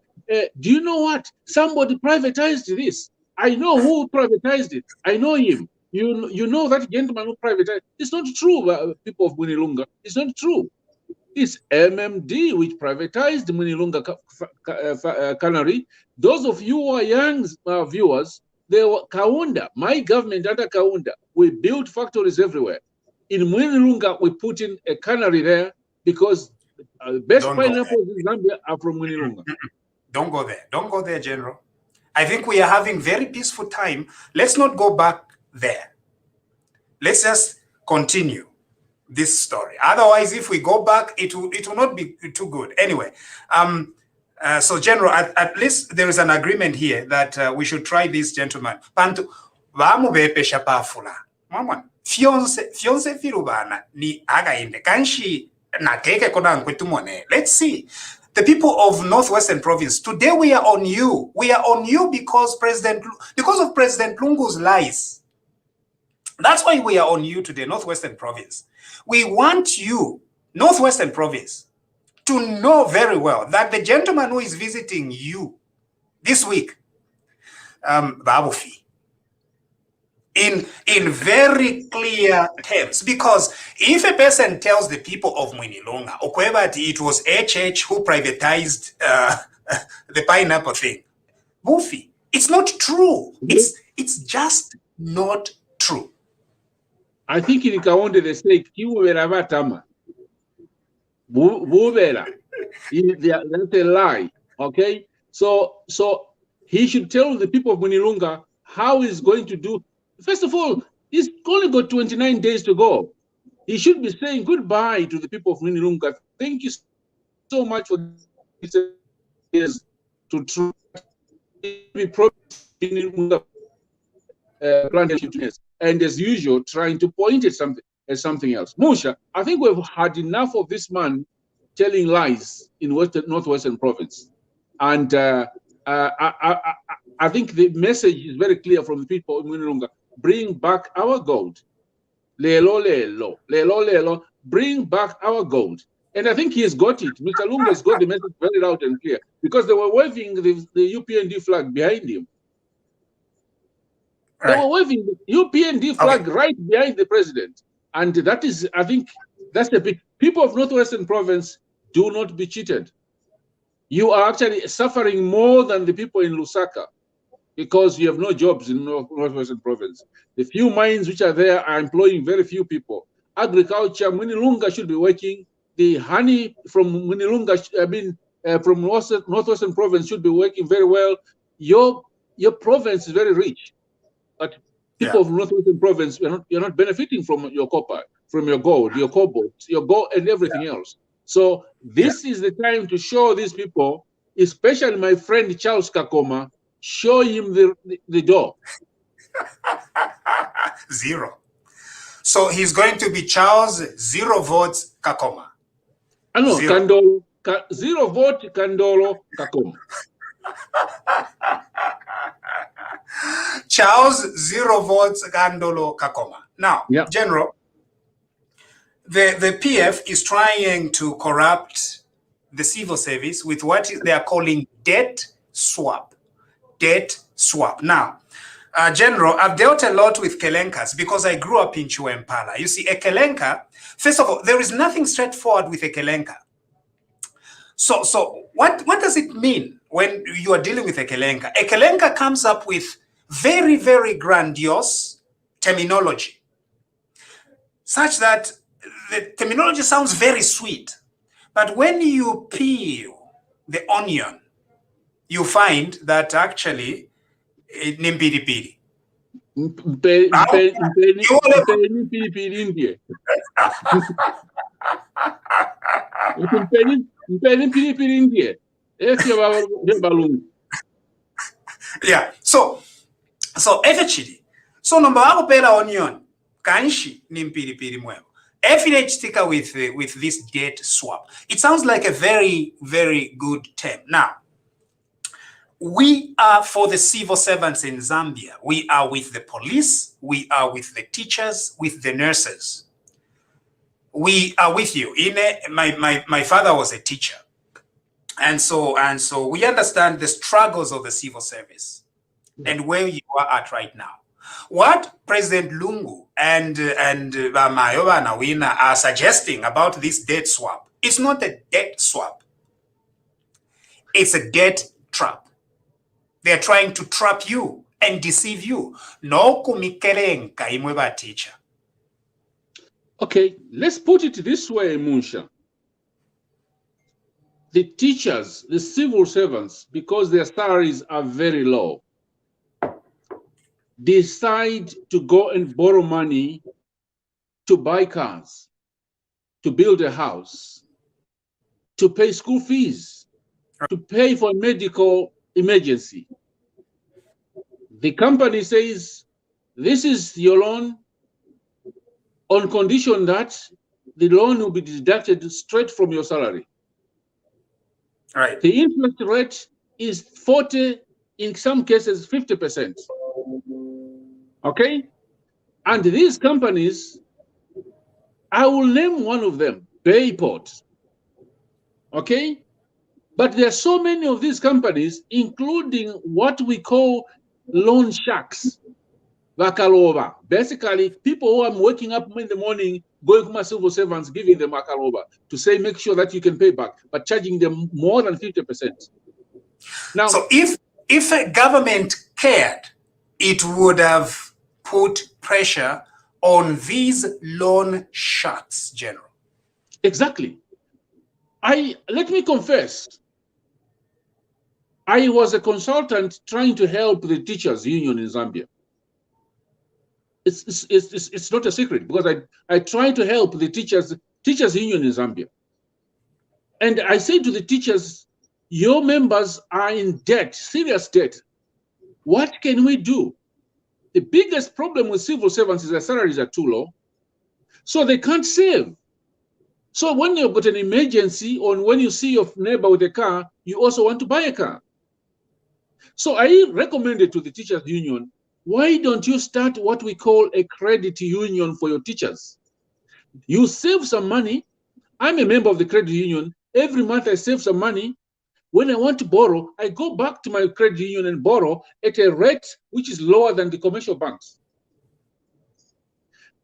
Do you know what? Somebody privatized this. I know who privatized it. I know him. You know that gentleman who privatized. It's not true, people of Lungu. It's not true. It's MMD which privatized the Lungu cannery. Those of you who are young viewers, they were Kaunda, my government under Kaunda, we built factories everywhere. In Lungu, we put in a cannery there because the best pineapples in Zambia are from Lungu. Don't go there. Don't go there, General. I think we are having very peaceful time. Let's not go back there. Let's just continue this story. Otherwise, if we go back, it will not be too good. Anyway, so General, at least there is an agreement here that we should try this, gentleman. Pantu vamubepesha pafula. Mama, fionse firubana ni againde kanshi nateke kona nkwetumone. Let's see. The people of Northwestern Province, today we are on you. We are on you because of President Lungu's lies. That's why we are on you today, Northwestern Province. We want you, Northwestern Province, to know very well that the gentleman who is visiting you this week, Babufi, in very clear terms, because if a person tells the people of Mwinilunga, Okwebati, it was HH who privatized the pineapple thing, Bufi, it's not true. It's just not true. I think in Kaonde they say Kiwera Vatama. Buvera. That's a lie. Okay? So he should tell the people of Mwinilunga how he's going to do. First of all, he's only got 29 days to go. He should be saying goodbye to the people of Mwinilunga. Thank you so much for this years to try be and as usual, trying to point at something else. Musha, I think we've had enough of this man telling lies in Northwestern Province. And I think the message is very clear from the people of Mwinilunga. Bring back our gold. Lelo, lelo, lelo, lelo. Bring back our gold. And I think he has got it. Mr. Lungu has got the message very loud and clear because they were waving the UPND flag behind him. Right. They were waving the UPND flag right behind the president. And that is, I think, that's the big... People of Northwestern Province, do not be cheated. You are actually suffering more than the people in Lusaka because you have no jobs in Northwestern Province. The few mines which are there are employing very few people. Agriculture, Mwinilunga should be working. The honey from Mwinilunga, from Northwestern Province should be working very well. Your province is very rich, but people of Northwestern Province, you're not benefiting from your copper, from your gold, your cobalt, and everything else. So this is the time to show these people, especially my friend Charles Kakoma, show him the door. Zero. So he's going to be Charles 0 votes Kakoma. No, Kandolo, 0 vote Kandolo Kakoma. Charles 0 votes Kandolo Kakoma. Now, General, the PF is trying to corrupt the civil service with what they are calling debt swap. Debt swap. Now, General, I've dealt a lot with Kelenkas because I grew up in Chuempala. You see, a Kelenka, first of all, there is nothing straightforward with a Kelenka. So what does it mean when you are dealing with a Kelenka? A Kelenka comes up with very, very grandiose terminology, such that the terminology sounds very sweet. But when you peel the onion, you find that actually nimpiripiri. Yeah, so efechiri. So number one pela onion, kanshi nimpiripiri mwebo. FNH sticker with this debt swap. It sounds like a very, very good term. Now, We are for the civil servants in Zambia. We are with the police. We are with the teachers, with the nurses. We are with you. My father was a teacher. And so we understand the struggles of the civil service and where you are at right now. What President Lungu and Mayowa Nawina are suggesting about this debt swap, it's not a debt swap. It's a debt trap. They're trying to trap you and deceive you. No Kelenka imwe teacher. Okay, let's put it this way, Munsha. The teachers, the civil servants, because their salaries are very low, decide to go and borrow money to buy cars, to build a house, to pay school fees, to pay for a medical emergency. The company says, this is your loan on condition that the loan will be deducted straight from your salary. Right. The interest rate is 40, in some cases 50%. Okay? And these companies, I will name one of them, Bayport. Okay? But there are so many of these companies, including what we call loan sharks. Vakaloba. Basically, people who are waking up in the morning, going to my civil servants, giving them Vakaloba to say, make sure that you can pay back, but charging them more than 50%. Now, so if a government cared, it would have put pressure on these loan sharks, General. Exactly. Let me confess, I was a consultant trying to help the teachers union in Zambia. It's not a secret, because I try to help the teachers union in Zambia. And I say to the teachers, your members are in debt, serious debt. What can we do? The biggest problem with civil servants is their salaries are too low, so they can't save. So when you've got an emergency, or when you see your neighbor with a car, you also want to buy a car. So I recommended to the teachers union, why don't you start what we call a credit union for your teachers? You save some money. I'm a member of the credit union. Every month I save some money. When I want to borrow, I go back to my credit union and borrow at a rate which is lower than the commercial banks.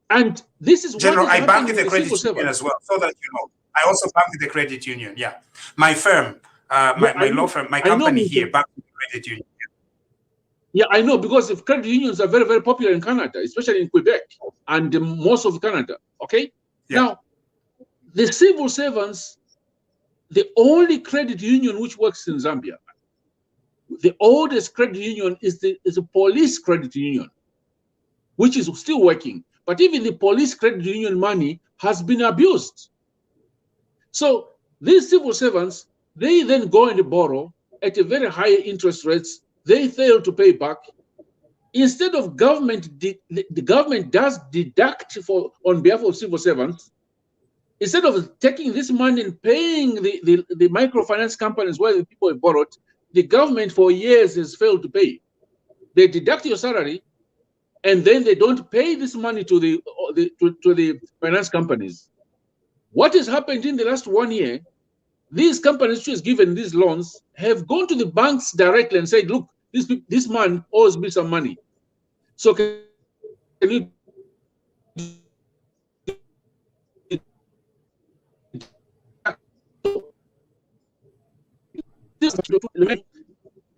And this is General, what is I bank happening with the credit union as well, so that you know. I also bank with the credit union. Yeah, my firm, my law firm, my company here, bank with the credit union. Yeah, I know, because if credit unions are very, very popular in Canada, especially in Quebec and most of Canada. Okay. Yeah. Now, the civil servants, the only credit union which works in Zambia, the oldest credit union is a police credit union, which is still working. But even the police credit union money has been abused. So these civil servants, they then go and borrow at a very high interest rates. They fail to pay back. Instead of government, the government does deduct on behalf of civil servants. Instead of taking this money and paying the microfinance companies where the people have borrowed, the government for years has failed to pay. They deduct your salary, and then they don't pay this money to the finance companies. What has happened in the last 1 year? These companies which has given these loans have gone to the banks directly and said, look, this man owes me some money. So can you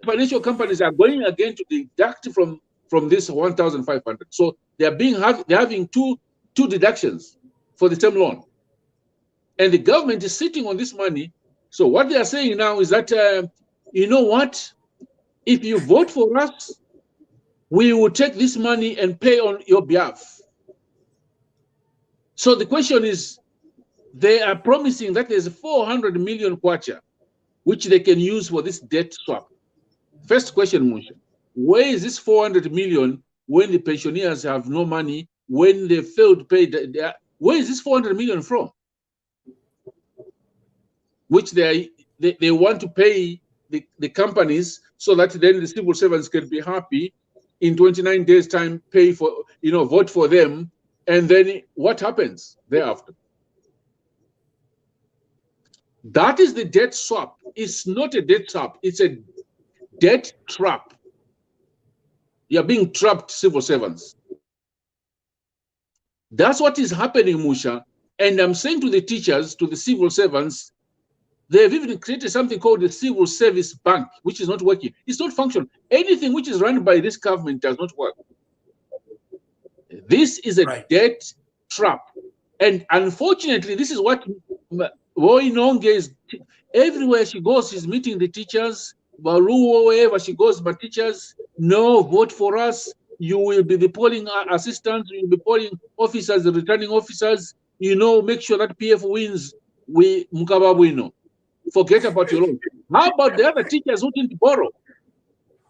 financial companies are going again to deduct from this 1,500. So they're having two deductions for the same loan. And the government is sitting on this money. So what they are saying now is that, you know what? If you vote for us, we will take this money and pay on your behalf. So the question is, they are promising that there's 400 million kwacha, which they can use for this debt swap. First question, Musha, where is this 400 million when the pensioners have no money, when they failed to pay? Where is this 400 million from? Which they want to pay the companies so that then the civil servants can be happy in 29 days time, pay for, vote for them. And then what happens thereafter? That is the debt swap. It's not a debt swap. It's a debt trap. You're being trapped, civil servants. That's what is happening, Musha. And I'm saying to the teachers, to the civil servants, they've even created something called the Civil Service Bank, which is not working. It's not functional. Anything which is run by this government does not work. This is a debt trap. And unfortunately, this is what Woinonge is. Everywhere she goes, she's meeting the teachers. Baruo, wherever she goes, but teachers, no, vote for us. You will be the polling assistants, you will be polling officers, the returning officers. Make sure that PF wins. We Mukababuino. Forget about your own. How about the other teachers who didn't borrow?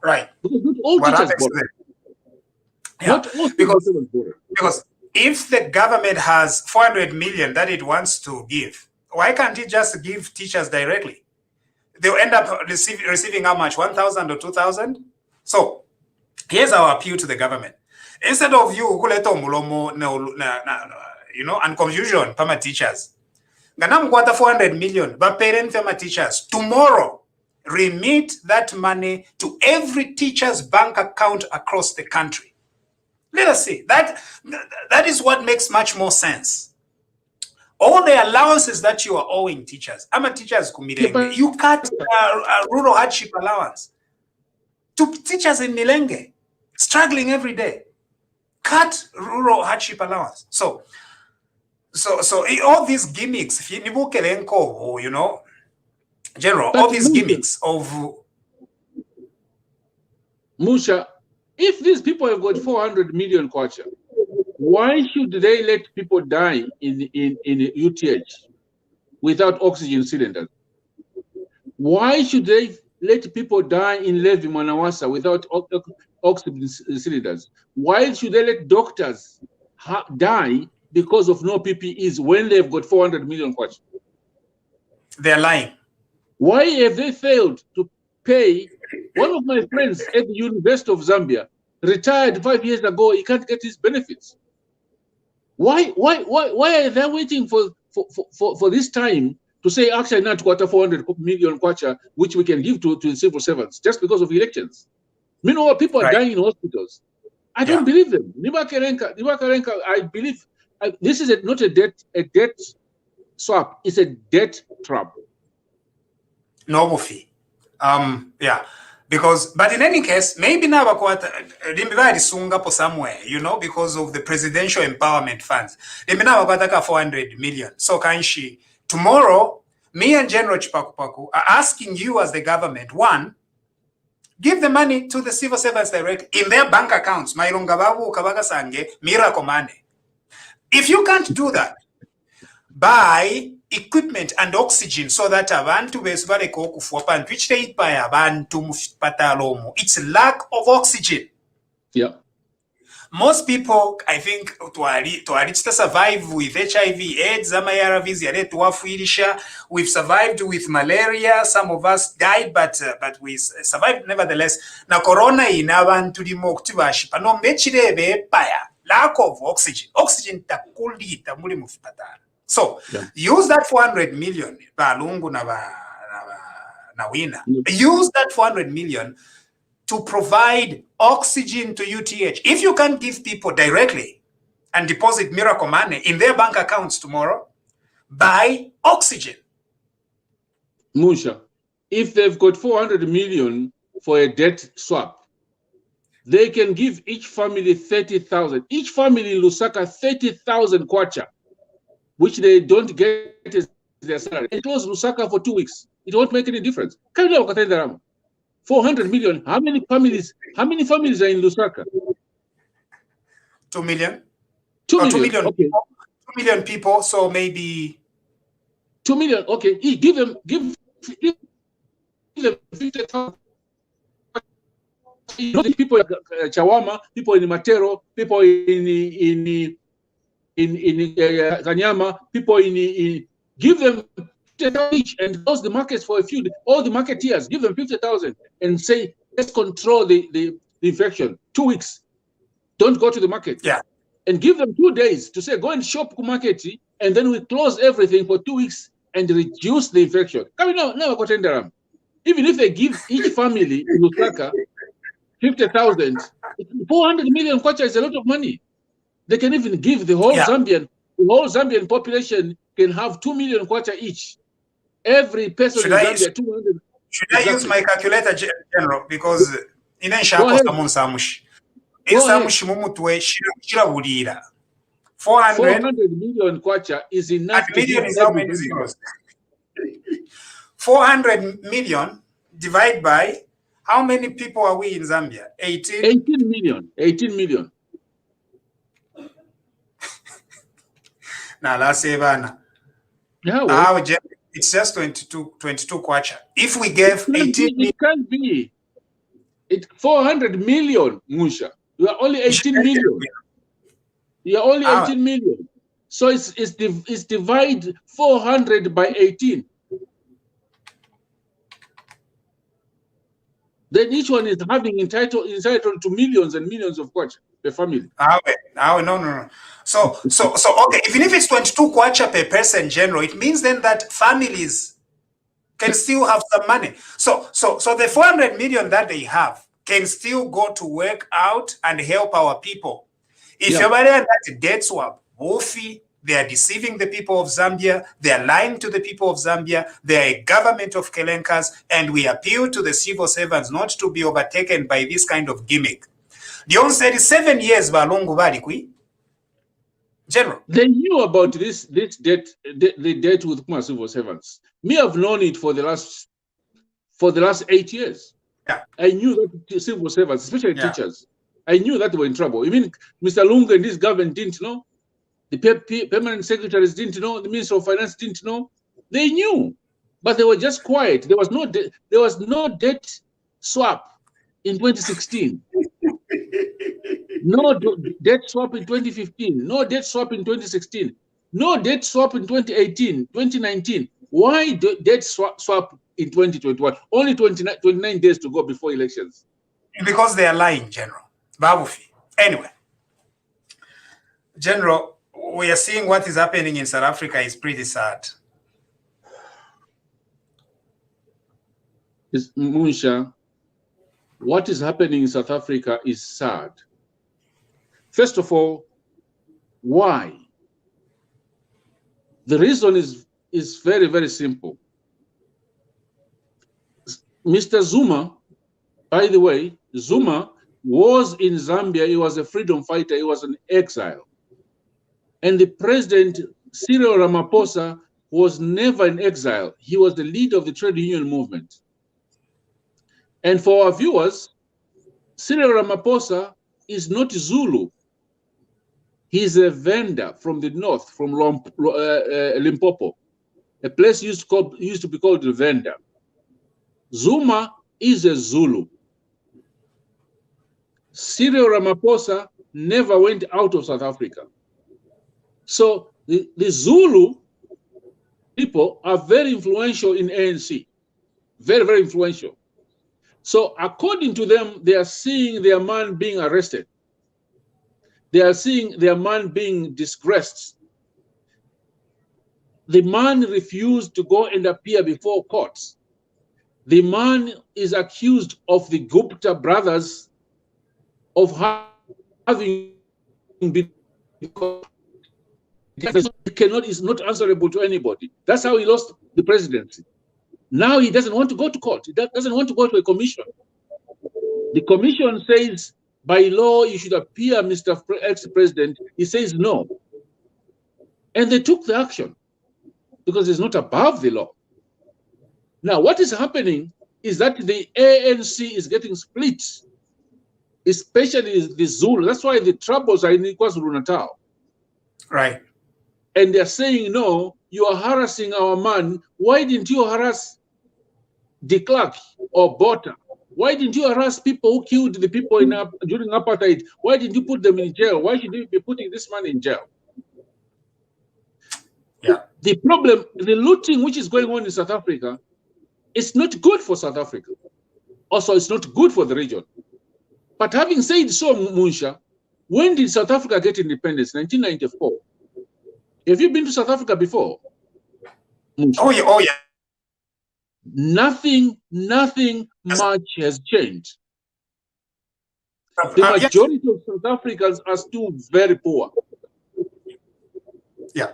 Right. Because not all teachers borrow. Yeah. Not all because if the government has 400 million that it wants to give, why can't it just give teachers directly? They'll end up receiving how much? 1,000 or 2,000? So here's our appeal to the government. Instead of you, and confusion, Pama teachers. Ganam kwata 400 million, but parent Pama teachers. Tomorrow, remit that money to every teacher's bank account across the country. Let us see. That is what makes much more sense. All the allowances that you are owing teachers, teachers, you cut rural hardship allowance to teachers in Milenge, struggling every day. Cut rural hardship allowance. So all these gimmicks, Kelenka, General, all these gimmicks of Musha, if these people have got 400 million kwacha, why should they let people die in UTH without oxygen cylinders? Why should they let people die in Levi Manawasa without oxygen cylinders? Why should they let doctors die because of no PPEs when they've got 400 million kwacha? They're lying. Why have they failed to pay? One of my friends at the University of Zambia retired 5 years ago. He can't get his benefits. Why are they waiting for this time to say actually not quarter 400 million kwacha, which we can give to the civil servants just because of elections? Meanwhile, people are dying in hospitals. I don't believe them. Niba Kelenka, I believe this is not a debt swap. It's a debt trap. Noble fee. But in any case, maybe now Sungapo somewhere, because of the presidential empowerment funds. Maybe now 400 million. So Kanshi, tomorrow, me and General Chipakupaku are asking you as the government, one, give the money to the civil servants directly in their bank accounts. If you can't do that, buy equipment and oxygen so that abantu bezibaleka okufa abantu ichiteipa abantu mufipatalomo. It's lack of oxygen. Yeah. Most people, I think, to survive with HIV, AIDS, we've survived with malaria. Some of us died, but we survived nevertheless. Na corona inabantu dimoktibashi pano mechirebe paya. Lack of oxygen. Oxygen takulita muli mufipatalo. So use that 400 million, Lungu na wina. Use that 400 million to provide oxygen to UTH. If you can't give people directly and deposit miracle money in their bank accounts tomorrow, buy oxygen. Musha, if they've got 400 million for a debt swap, they can give each family 30,000. Each family in Lusaka 30,000 kwacha, which they don't get as their salary. It close Lusaka for 2 weeks. It won't make any difference. 400 million. How many families are in Lusaka? 2 million. 2 million. Okay. 2 million people. So maybe 2 million. Okay. Give them 50,000. People in Chawama, people in Matero, people in Kanyama, people in give them 50,000 each and close the markets for a few, all the marketeers, give them 50,000 and say, let's control the infection. 2 weeks. Don't go to the market. Yeah. And give them 2 days to say, go and shop market, and then we close everything for 2 weeks and reduce the infection. Even if they give each family in Lusaka 50,000, 400 million kwacha is a lot of money. They can even give the whole Zambian population can have 2 million kwacha each. Every person in Zambia, 200. Should I use my calculator, General? Because in Nshako Samush. In Samush Mumutwe, Shira Wudira. 400 million kwacha is enough. And million is how many zeros? 400 million divided by how many people are we in Zambia? 18 million. 18 million. Now, let's say, it's just 22 kwacha. If we gave 18 million. It can't be. It's 400 million, Musha. You are only 18 million. You are only 18 million. So it's divide 400 by 18. Then each one is having entitled to millions and millions of kwacha per family. No. So okay, even if it's 22 kwacha per person, General, it means then that families can still have some money. So the 400 million that they have can still go to work out and help our people. If you're that debt swap, Wofi, they are deceiving the people of Zambia. They are lying to the people of Zambia. They are a government of Kelenkas, and we appeal to the civil servants not to be overtaken by this kind of gimmick. The on said 7 years by Lungu Balikwi. General. They knew about this debt, the debt with civil servants. Me have known it for the last 8 years. Yeah. I knew that civil servants, especially teachers, I knew that they were in trouble. You mean Mr. Lungu and this government didn't know? The permanent secretaries didn't know. The Minister of Finance didn't know. They knew, but they were just quiet. There was no debt swap in 2016. No debt swap in 2015. No debt swap in 2016. No debt swap in 2018, 2019. Why debt swap in 2021? Only 29 days to go before elections. Because they are lying, General. Babufi. Anyway, General, we are seeing what is happening in South Africa is pretty sad. Munsha, what is happening in South Africa is sad. First of all, why? The reason is very, very simple. Mr. Zuma, by the way, Zuma was in Zambia. He was a freedom fighter. He was in exile. And the president, Cyril Ramaphosa, was never in exile. He was the leader of the trade union movement. And for our viewers, Cyril Ramaphosa is not Zulu. He's a vendor from the north, from Limpopo, a place used to be called the vendor. Zuma is a Zulu. Cyril Ramaphosa never went out of South Africa. So the Zulu people are very influential in ANC, very, very influential. So according to them, they are seeing their man being arrested. They are seeing their man being disgraced. The man refused to go and appear before courts. The man is accused of the Gupta brothers of having been. Is not answerable to anybody. That's how he lost the presidency. Now he doesn't want to go to court. He doesn't want to go to a commission. The commission says, by law, you should appear, Mr. Ex-President. He says no. And they took the action because it's not above the law. Now, what is happening is that the ANC is getting split, especially the Zulu. That's why the troubles are in KwaZulu-Natal. Right. And they're saying, no, you are harassing our man. Why didn't you harass de Klerk or Botha? Why didn't you harass people who killed the people during apartheid? Why didn't you put them in jail? Why should you be putting this man in jail? Yeah. The problem, the looting which is going on in South Africa, it's not good for South Africa. Also, it's not good for the region. But having said so, Munsha, when did South Africa get independence? 1994. Have you been to South Africa before? Munsha? Oh yeah, oh yeah. Nothing much has changed. The Yes. majority of South Africans are still very poor. Yeah.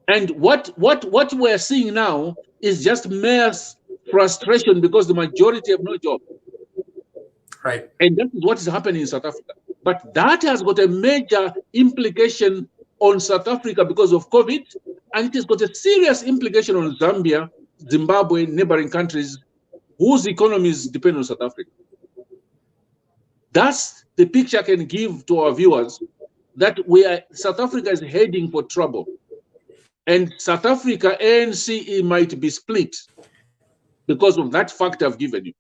And what we're seeing now is just mass frustration because the majority have no job. Right. And that is what is happening in South Africa. But that has got a major implication on South Africa because of COVID, and it has got a serious implication on Zambia, Zimbabwe, neighboring countries whose economies depend on South Africa. That's the picture I can give to our viewers, that South Africa is heading for trouble. And South Africa, ANC might be split because of that fact I've given you.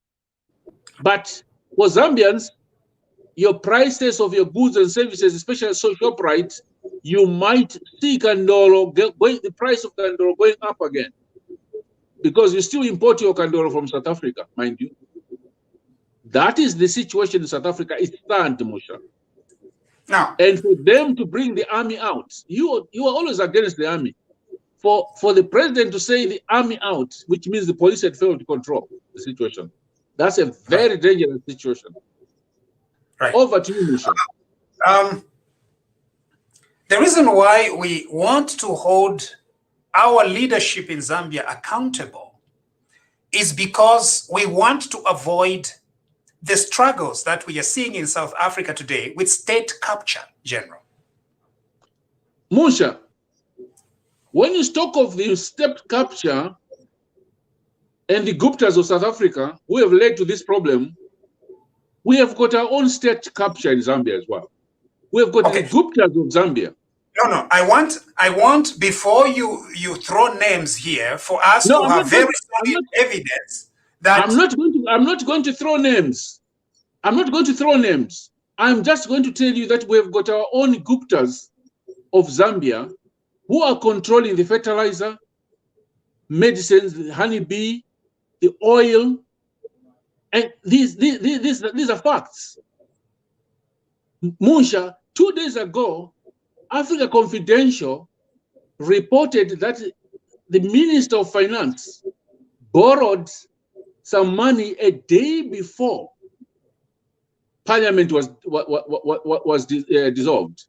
But for Zambians, your prices of your goods and services, especially social rights, you might see the price of Kandoro going up again, because you still import your Kandoro from South Africa, mind you. That is the situation in South Africa. It's stand, Musha. Now, and for them to bring the army out, you are always against the army. For the president to say the army out, which means the police had failed to control the situation. That's a very dangerous situation. Right. Over to you, Musha. The reason why we want to hold our leadership in Zambia accountable is because we want to avoid the struggles that we are seeing in South Africa today with state capture, General. Musha, when you talk of the state capture and the Guptas of South Africa who have led to this problem, we have got our own state capture in Zambia as well. We have got the Guptas of Zambia. No, I want before you throw names here for us to have very solid evidence that I'm not going to throw names. I'm not going to throw names. I'm just going to tell you that we have got our own Guptas of Zambia who are controlling the fertilizer, medicines, the honeybee, the oil, and these are facts. Musha, 2 days ago, Africa Confidential reported that the Minister of Finance borrowed some money a day before Parliament was dissolved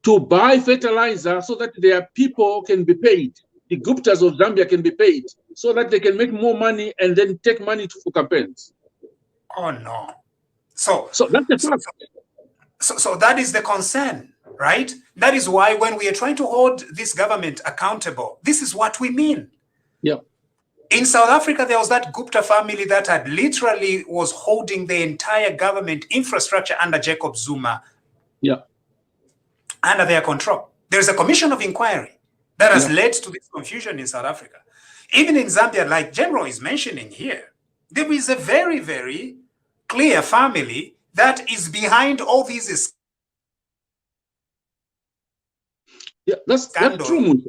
to buy fertilizer so that their people can be paid. The Guptas of Zambia can be paid so that they can make more money and then take money for campaigns. Oh no! So that's the fact. So that is the concern, right? That is why when we are trying to hold this government accountable, this is what we mean. Yeah. In South Africa, there was that Gupta family that had literally was holding the entire government infrastructure under Jacob Zuma. Yeah. Under their control. There's a commission of inquiry that has led to this confusion in South Africa. Even in Zambia, like General is mentioning here, there is a very, very clear family that is behind all these. Yeah, that's true.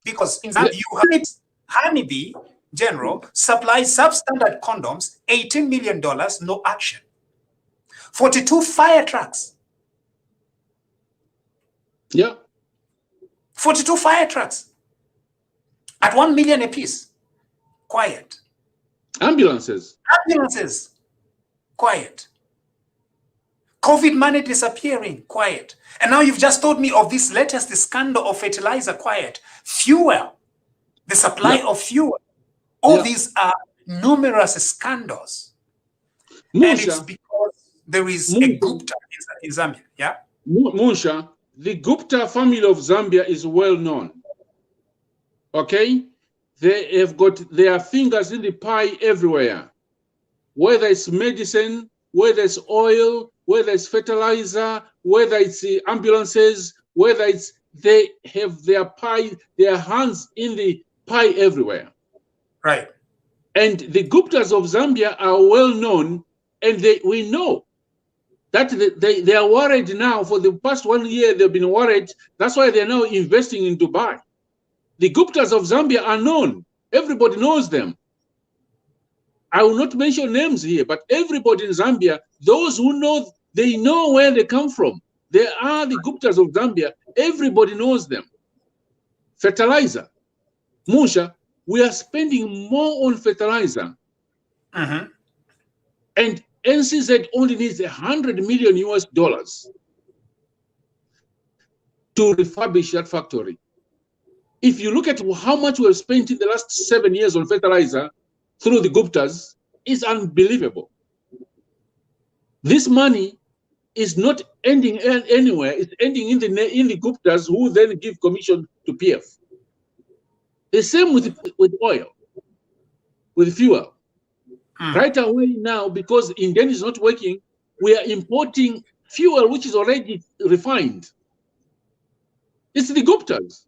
Because in Zambia, you have Honeybee, General, supplies substandard condoms, $18 million, no action. 42 fire trucks. Yeah. 42 fire trucks at 1 million a piece. Quiet. Ambulances. Quiet. COVID money disappearing. Quiet. And now you've just told me of this latest scandal of fertilizer. Quiet. Fuel. The supply of fuel. All these are numerous scandals. Musha, and it's because there is a Gupta in Zambia. Yeah. Musha, the Gupta family of Zambia is well known. Okay? They have got their fingers in the pie everywhere. Whether it's medicine, whether it's oil, whether it's fertilizer, whether it's ambulances, whether it's, they have their pie, their hands in the pie everywhere. Right. And the Guptas of Zambia are well known, and we know that they are worried now. For the past 1 year, they've been worried. That's why they're now investing in Dubai. The Guptas of Zambia are known. Everybody knows them. I will not mention names here, but everybody in Zambia, those who know, they know where they come from. They are the Guptas of Zambia. Everybody knows them. Fertilizer. Musha, we are spending more on fertilizer. Mm-hmm. And NCZ only needs $100 million to refurbish that factory. If you look at how much we have spent in the last 7 years on fertilizer through the Guptas, it's unbelievable. This money is not ending anywhere. It's ending in the Guptas, who then give commission to PF. The same with oil, with fuel. Right away now, because Indian is not working, we are importing fuel which is already refined. It's the Guptas.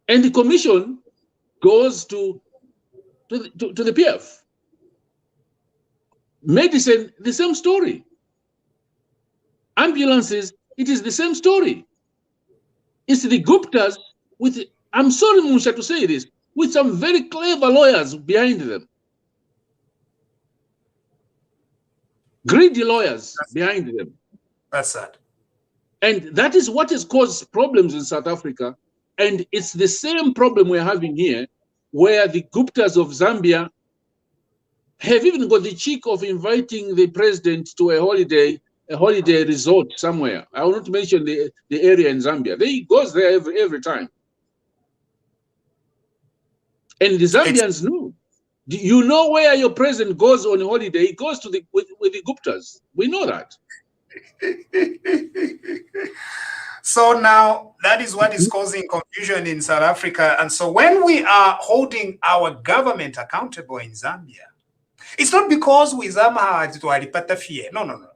And the commission goes to the PF. Medicine, the same story. Ambulances, it is the same story. It's the Guptas with, I'm sorry, Musha, to say this, with some very clever lawyers behind them. Greedy lawyers behind them. That's sad. And that is what has caused problems in South Africa. And it's the same problem we're having here, where the Guptas of Zambia have even got the cheek of inviting the president to a holiday resort somewhere. I will not mention the area in Zambia. They goes there every time. And the Zambians know. You know where your president goes on holiday? He goes to with the Guptas. We know that. So now that is what is causing confusion in South Africa. And so when we are holding our government accountable in Zambia, it's not because we Zambia fear. No.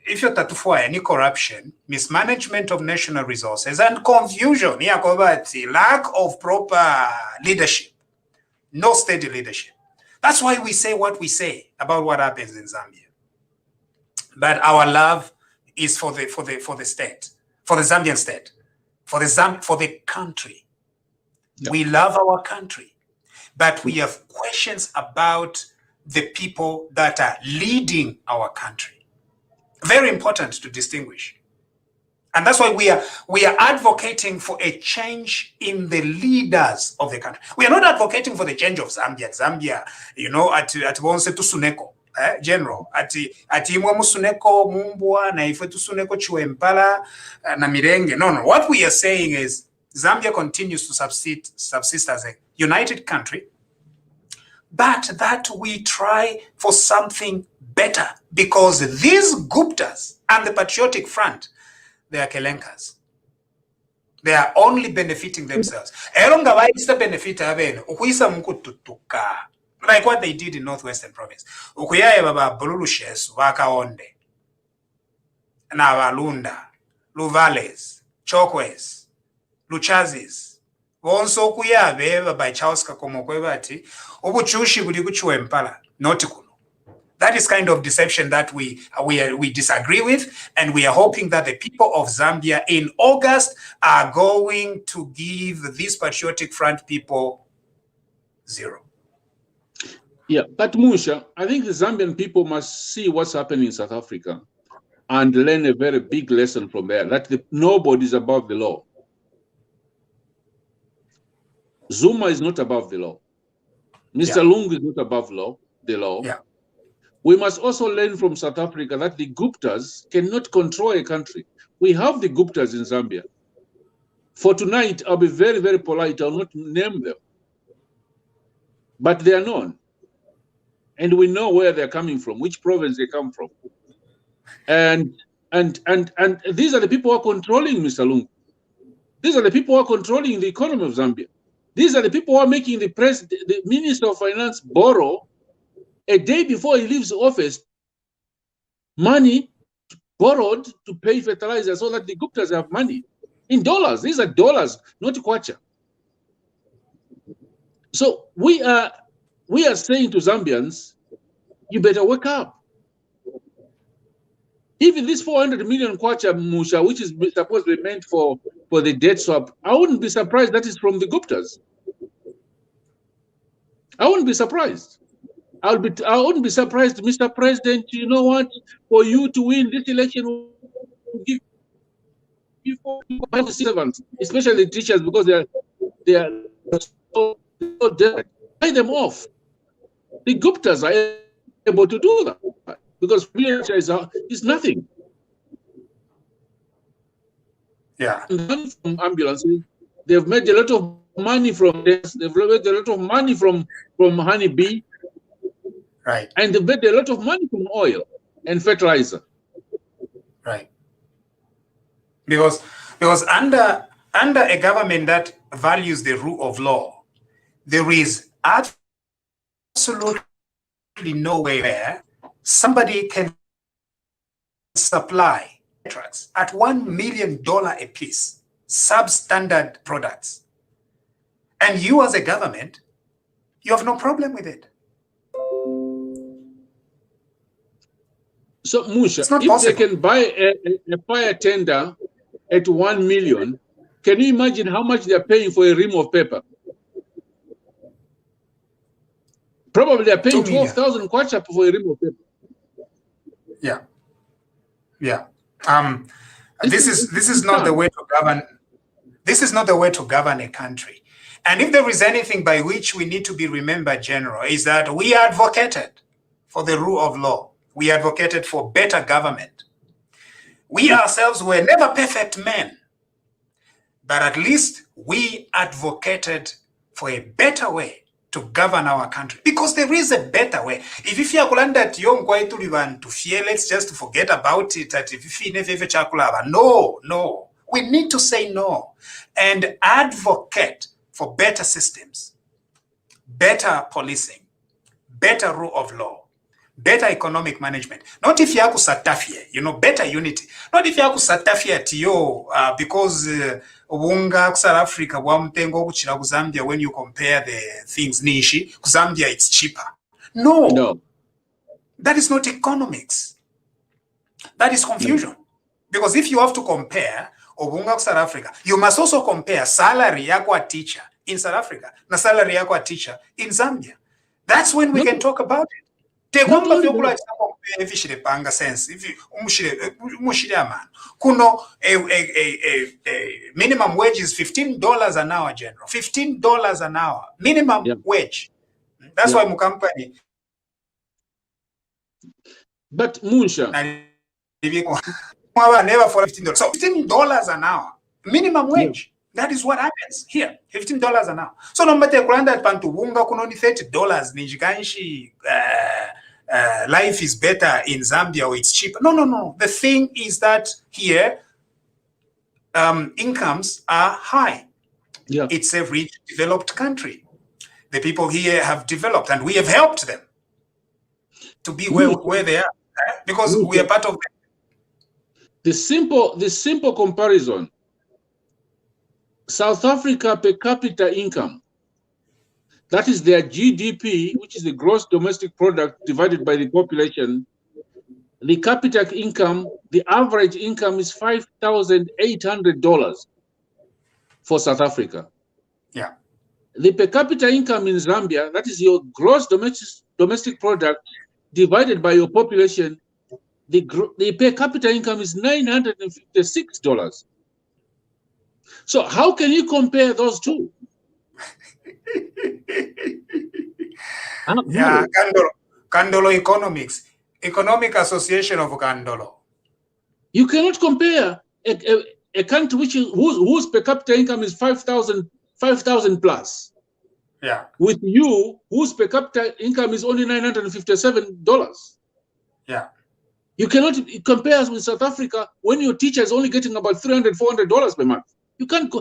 If you're for any corruption, mismanagement of national resources, and confusion, lack of proper leadership, no steady leadership. That's why we say what we say about what happens in Zambia. But our love is for the state, for the Zambian state, for the country. Yeah. We love our country, but we have questions about the people that are leading our country. Very important to distinguish. And that's why we are advocating for a change in the leaders of the country. We are not advocating for the change of Zambia. Zambia, at once to Suneko, general, at imwe musuneko mumbwa na ife to Suneko chiwempala na mirenge. No. What we are saying is Zambia continues to subsist as a united country, but that we try for something better, because these Guptas and the Patriotic Front, they are Kelenkas. They are only benefiting themselves. Like what they did in Northwestern province. Ukuyaye baba Bululushes, Wakaonde, Navalunda, Luvales, Chokwes, Luchazis, Wonso kuyabe baba Chauska Komokwebati, Ubuchushi Budikuchuempala, Notikunu. That is kind of deception that we disagree with, and we are hoping that the people of Zambia in August are going to give these Patriotic Front people 0. Yeah, but Musha, I think the Zambian people must see what's happening in South Africa and learn a very big lesson from there, that nobody is above the law. Zuma is not above the law. Mr. Lungu is not above the law. Yeah. We must also learn from South Africa that the Guptas cannot control a country. We have the Guptas in Zambia. For tonight, I'll be very, very polite. I'll not name them. But they are known. And we know where they're coming from, which province they come from. And these are the people who are controlling Mr. Lungu. These are the people who are controlling the economy of Zambia. These are the people who are making the Minister of Finance borrow a day before he leaves the office, money borrowed to pay fertilizer so that the Guptas have money in dollars. These are dollars, not kwacha. So we are saying to Zambians, you better wake up. Even this 400 million kwacha Musha, which is supposedly meant for the debt swap, I wouldn't be surprised that is from the Guptas. I wouldn't be surprised. I wouldn't be surprised, Mr. President. You know what? For you to win this election, we'll give you servants, especially the teachers, because they are so dead. Buy them off. The Guptas are able to do that because is nothing. Yeah. Money from ambulances. They've made a lot of money from this. They've made a lot of money from honeybee. Right. And they've made a lot of money from oil and fertilizer. Right. Because under a government that values the rule of law, there is absolutely no way where somebody can supply trucks at $1 million a piece, substandard products. And you as a government, you have no problem with it. So, Musha, if they can buy a fire tender at 1 million, can you imagine how much they're paying for a ream of paper? Probably they're paying 12,000 kwacha for a ream of paper. Yeah. Yeah. This is not the way to govern. This is not the way to govern a country. And if there is anything by which we need to be remembered, General, is that we advocated for the rule of law. We advocated for better government. We ourselves were never perfect men, but at least we advocated for a better way to govern our country, because there is a better way. If you feel that you're going to fear, let's just forget about it. No, we need to say no and advocate for better systems, better policing, better rule of law, better economic management. Not if you have satafia, better unity. Not if you have satafia because Wunga, South Africa, Zambia, when you compare the things, Nishi, Zambia, it's cheaper. No. That is not economics. That is confusion. Because if you have to compare Obunga, South Africa, you must also compare salary yako a teacher in South Africa na salary yako a teacher in Zambia. That's when we can talk about it. Kuno a minimum wage is $15 an hour, General. $15 an hour minimum wage. That's why company. But Musha, never for $15. So $15 an hour minimum wage. That is what happens here. $15 an hour. So no matter that pantu bunga kuno ni $30 nijikanshi. Life is better in Zambia or it's cheaper. No. The thing is that here, incomes are high. Yeah. It's a rich, developed country. The people here have developed, and we have helped them to be where they are, because we are part of them. The simple comparison: South Africa per capita income. That is their GDP, which is the gross domestic product divided by the population. The capita income, the average income is $5,800 for South Africa. Yeah. The per capita income in Zambia, that is your gross domestic product divided by your population, the per capita income is $956. So how can you compare those two? Yeah, Kandolo Economics, Economic Association of Kandolo. You cannot compare a country whose per capita income is 5,000 plus. Yeah. With you, whose per capita income is only $957. Yeah. You cannot compare with South Africa when your teacher is only getting about $300, $400 per month. You can't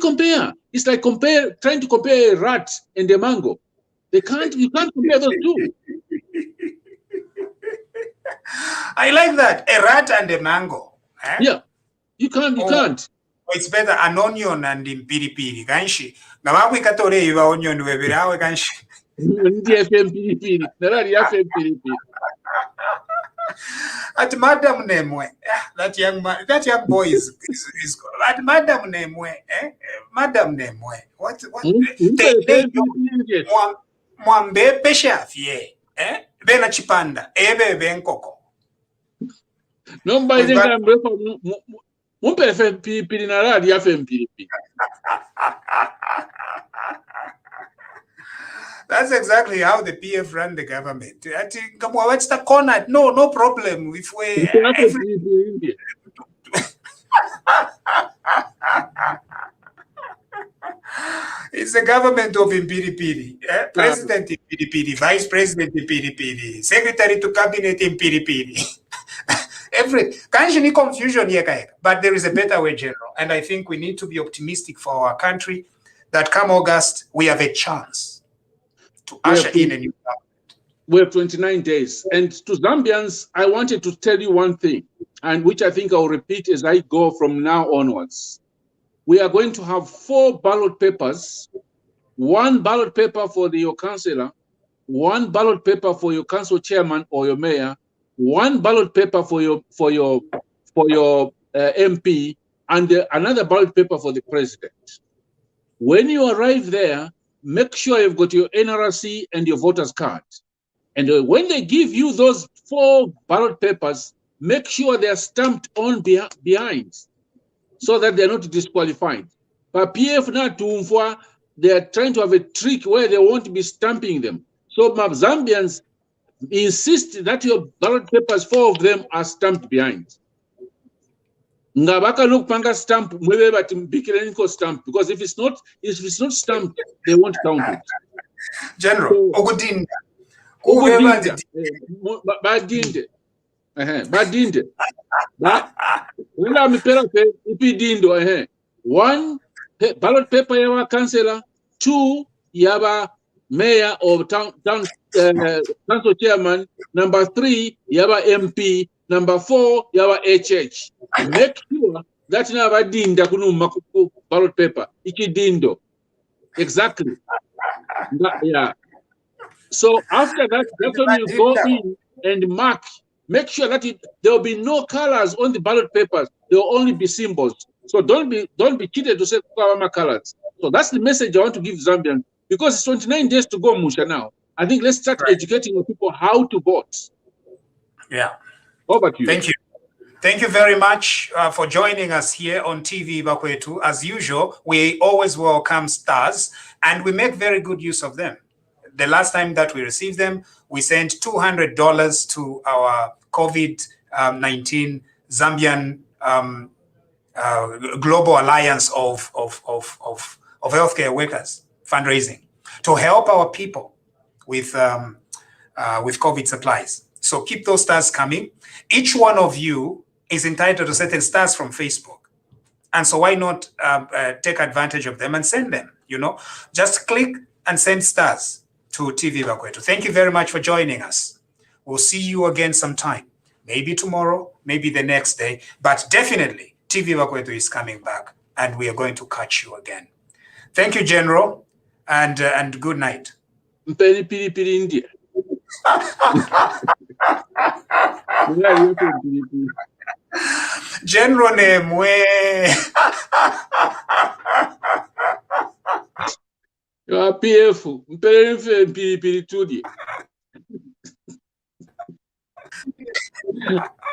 compare. It's like trying to compare a rat and a mango. You can't compare those two. I like that. A rat and a mango. Eh? Yeah. You can't. It's better an onion and impiripiri. Ganshi. Nawaku ikatore iwa onion webirawe ganshi. Ndi FM piripiri. Narari FM piripiri. At Madam Nemwe, that young boy is at Madam Nemwe, Madam Nemwe. What? Mwambe pesha fie, bena chipanda, ebe benkoko. No, by the time That's exactly how the PF run the government. I think, what's the corner? No problem. If we it's the government of Impiripiri. President Impiripiri, Vice President Impiripiri, Secretary to Cabinet Impiripiri. Kanshini confusion here, but there is a better way, General. And I think we need to be optimistic for our country that come August, we have a chance to usher in a new government. We have 29 days. And to Zambians, I wanted to tell you one thing, and which I think I'll repeat as I go from now onwards. We are going to have 4 ballot papers, 1 ballot paper for your councillor, 1 ballot paper for your council chairman or your mayor, 1 ballot paper for your MP, and another ballot paper for the president. When you arrive there, make sure you've got your NRC and your voter's card. And when they give you those 4 ballot papers, make sure they are stamped on behind, so that they're not disqualified. But PF now, they are trying to have a trick where they won't be stamping them. So Zambians insist that your ballot papers, 4 of them, are stamped behind. Ngabaka look panga stamp, stamp, because if it's not stamped, they won't count it. General, Ogudinda. Badinde. Badinde. Ipidindo. 1 ballot paper yaba councillor, 2 yaba mayor or town council chairman, number 3 yaba MP, number 4 yaba HH. Make sure that never dinda kunuma ballot paper. Ikidindo. Exactly. Yeah. So after that, that's when you go in and mark. Make sure that there will be no colors on the ballot papers. There will only be symbols. So don't be cheated to say Kawama colors. So that's the message I want to give Zambians, because it's 29 days to go, Musha, now. I think let's start educating people how to vote. Yeah. Over to you. Thank you. Thank you very much for joining us here on TV Bakwetu. As usual, we always welcome stars, and we make very good use of them. The last time that we received them, we sent $200 to our COVID-19 Zambian Global Alliance of Healthcare Workers fundraising to help our people with COVID supplies. So keep those stars coming. Each one of you is entitled to certain stars from Facebook. And so why not take advantage of them and send them, Just click and send stars to TV Bakwetu. Thank you very much for joining us. We'll see you again sometime. Maybe tomorrow, maybe the next day, but definitely TV Bakwetu is coming back and we are going to catch you again. Thank you, General, and good night. General Nemwe. You are PF. Mpere tudi.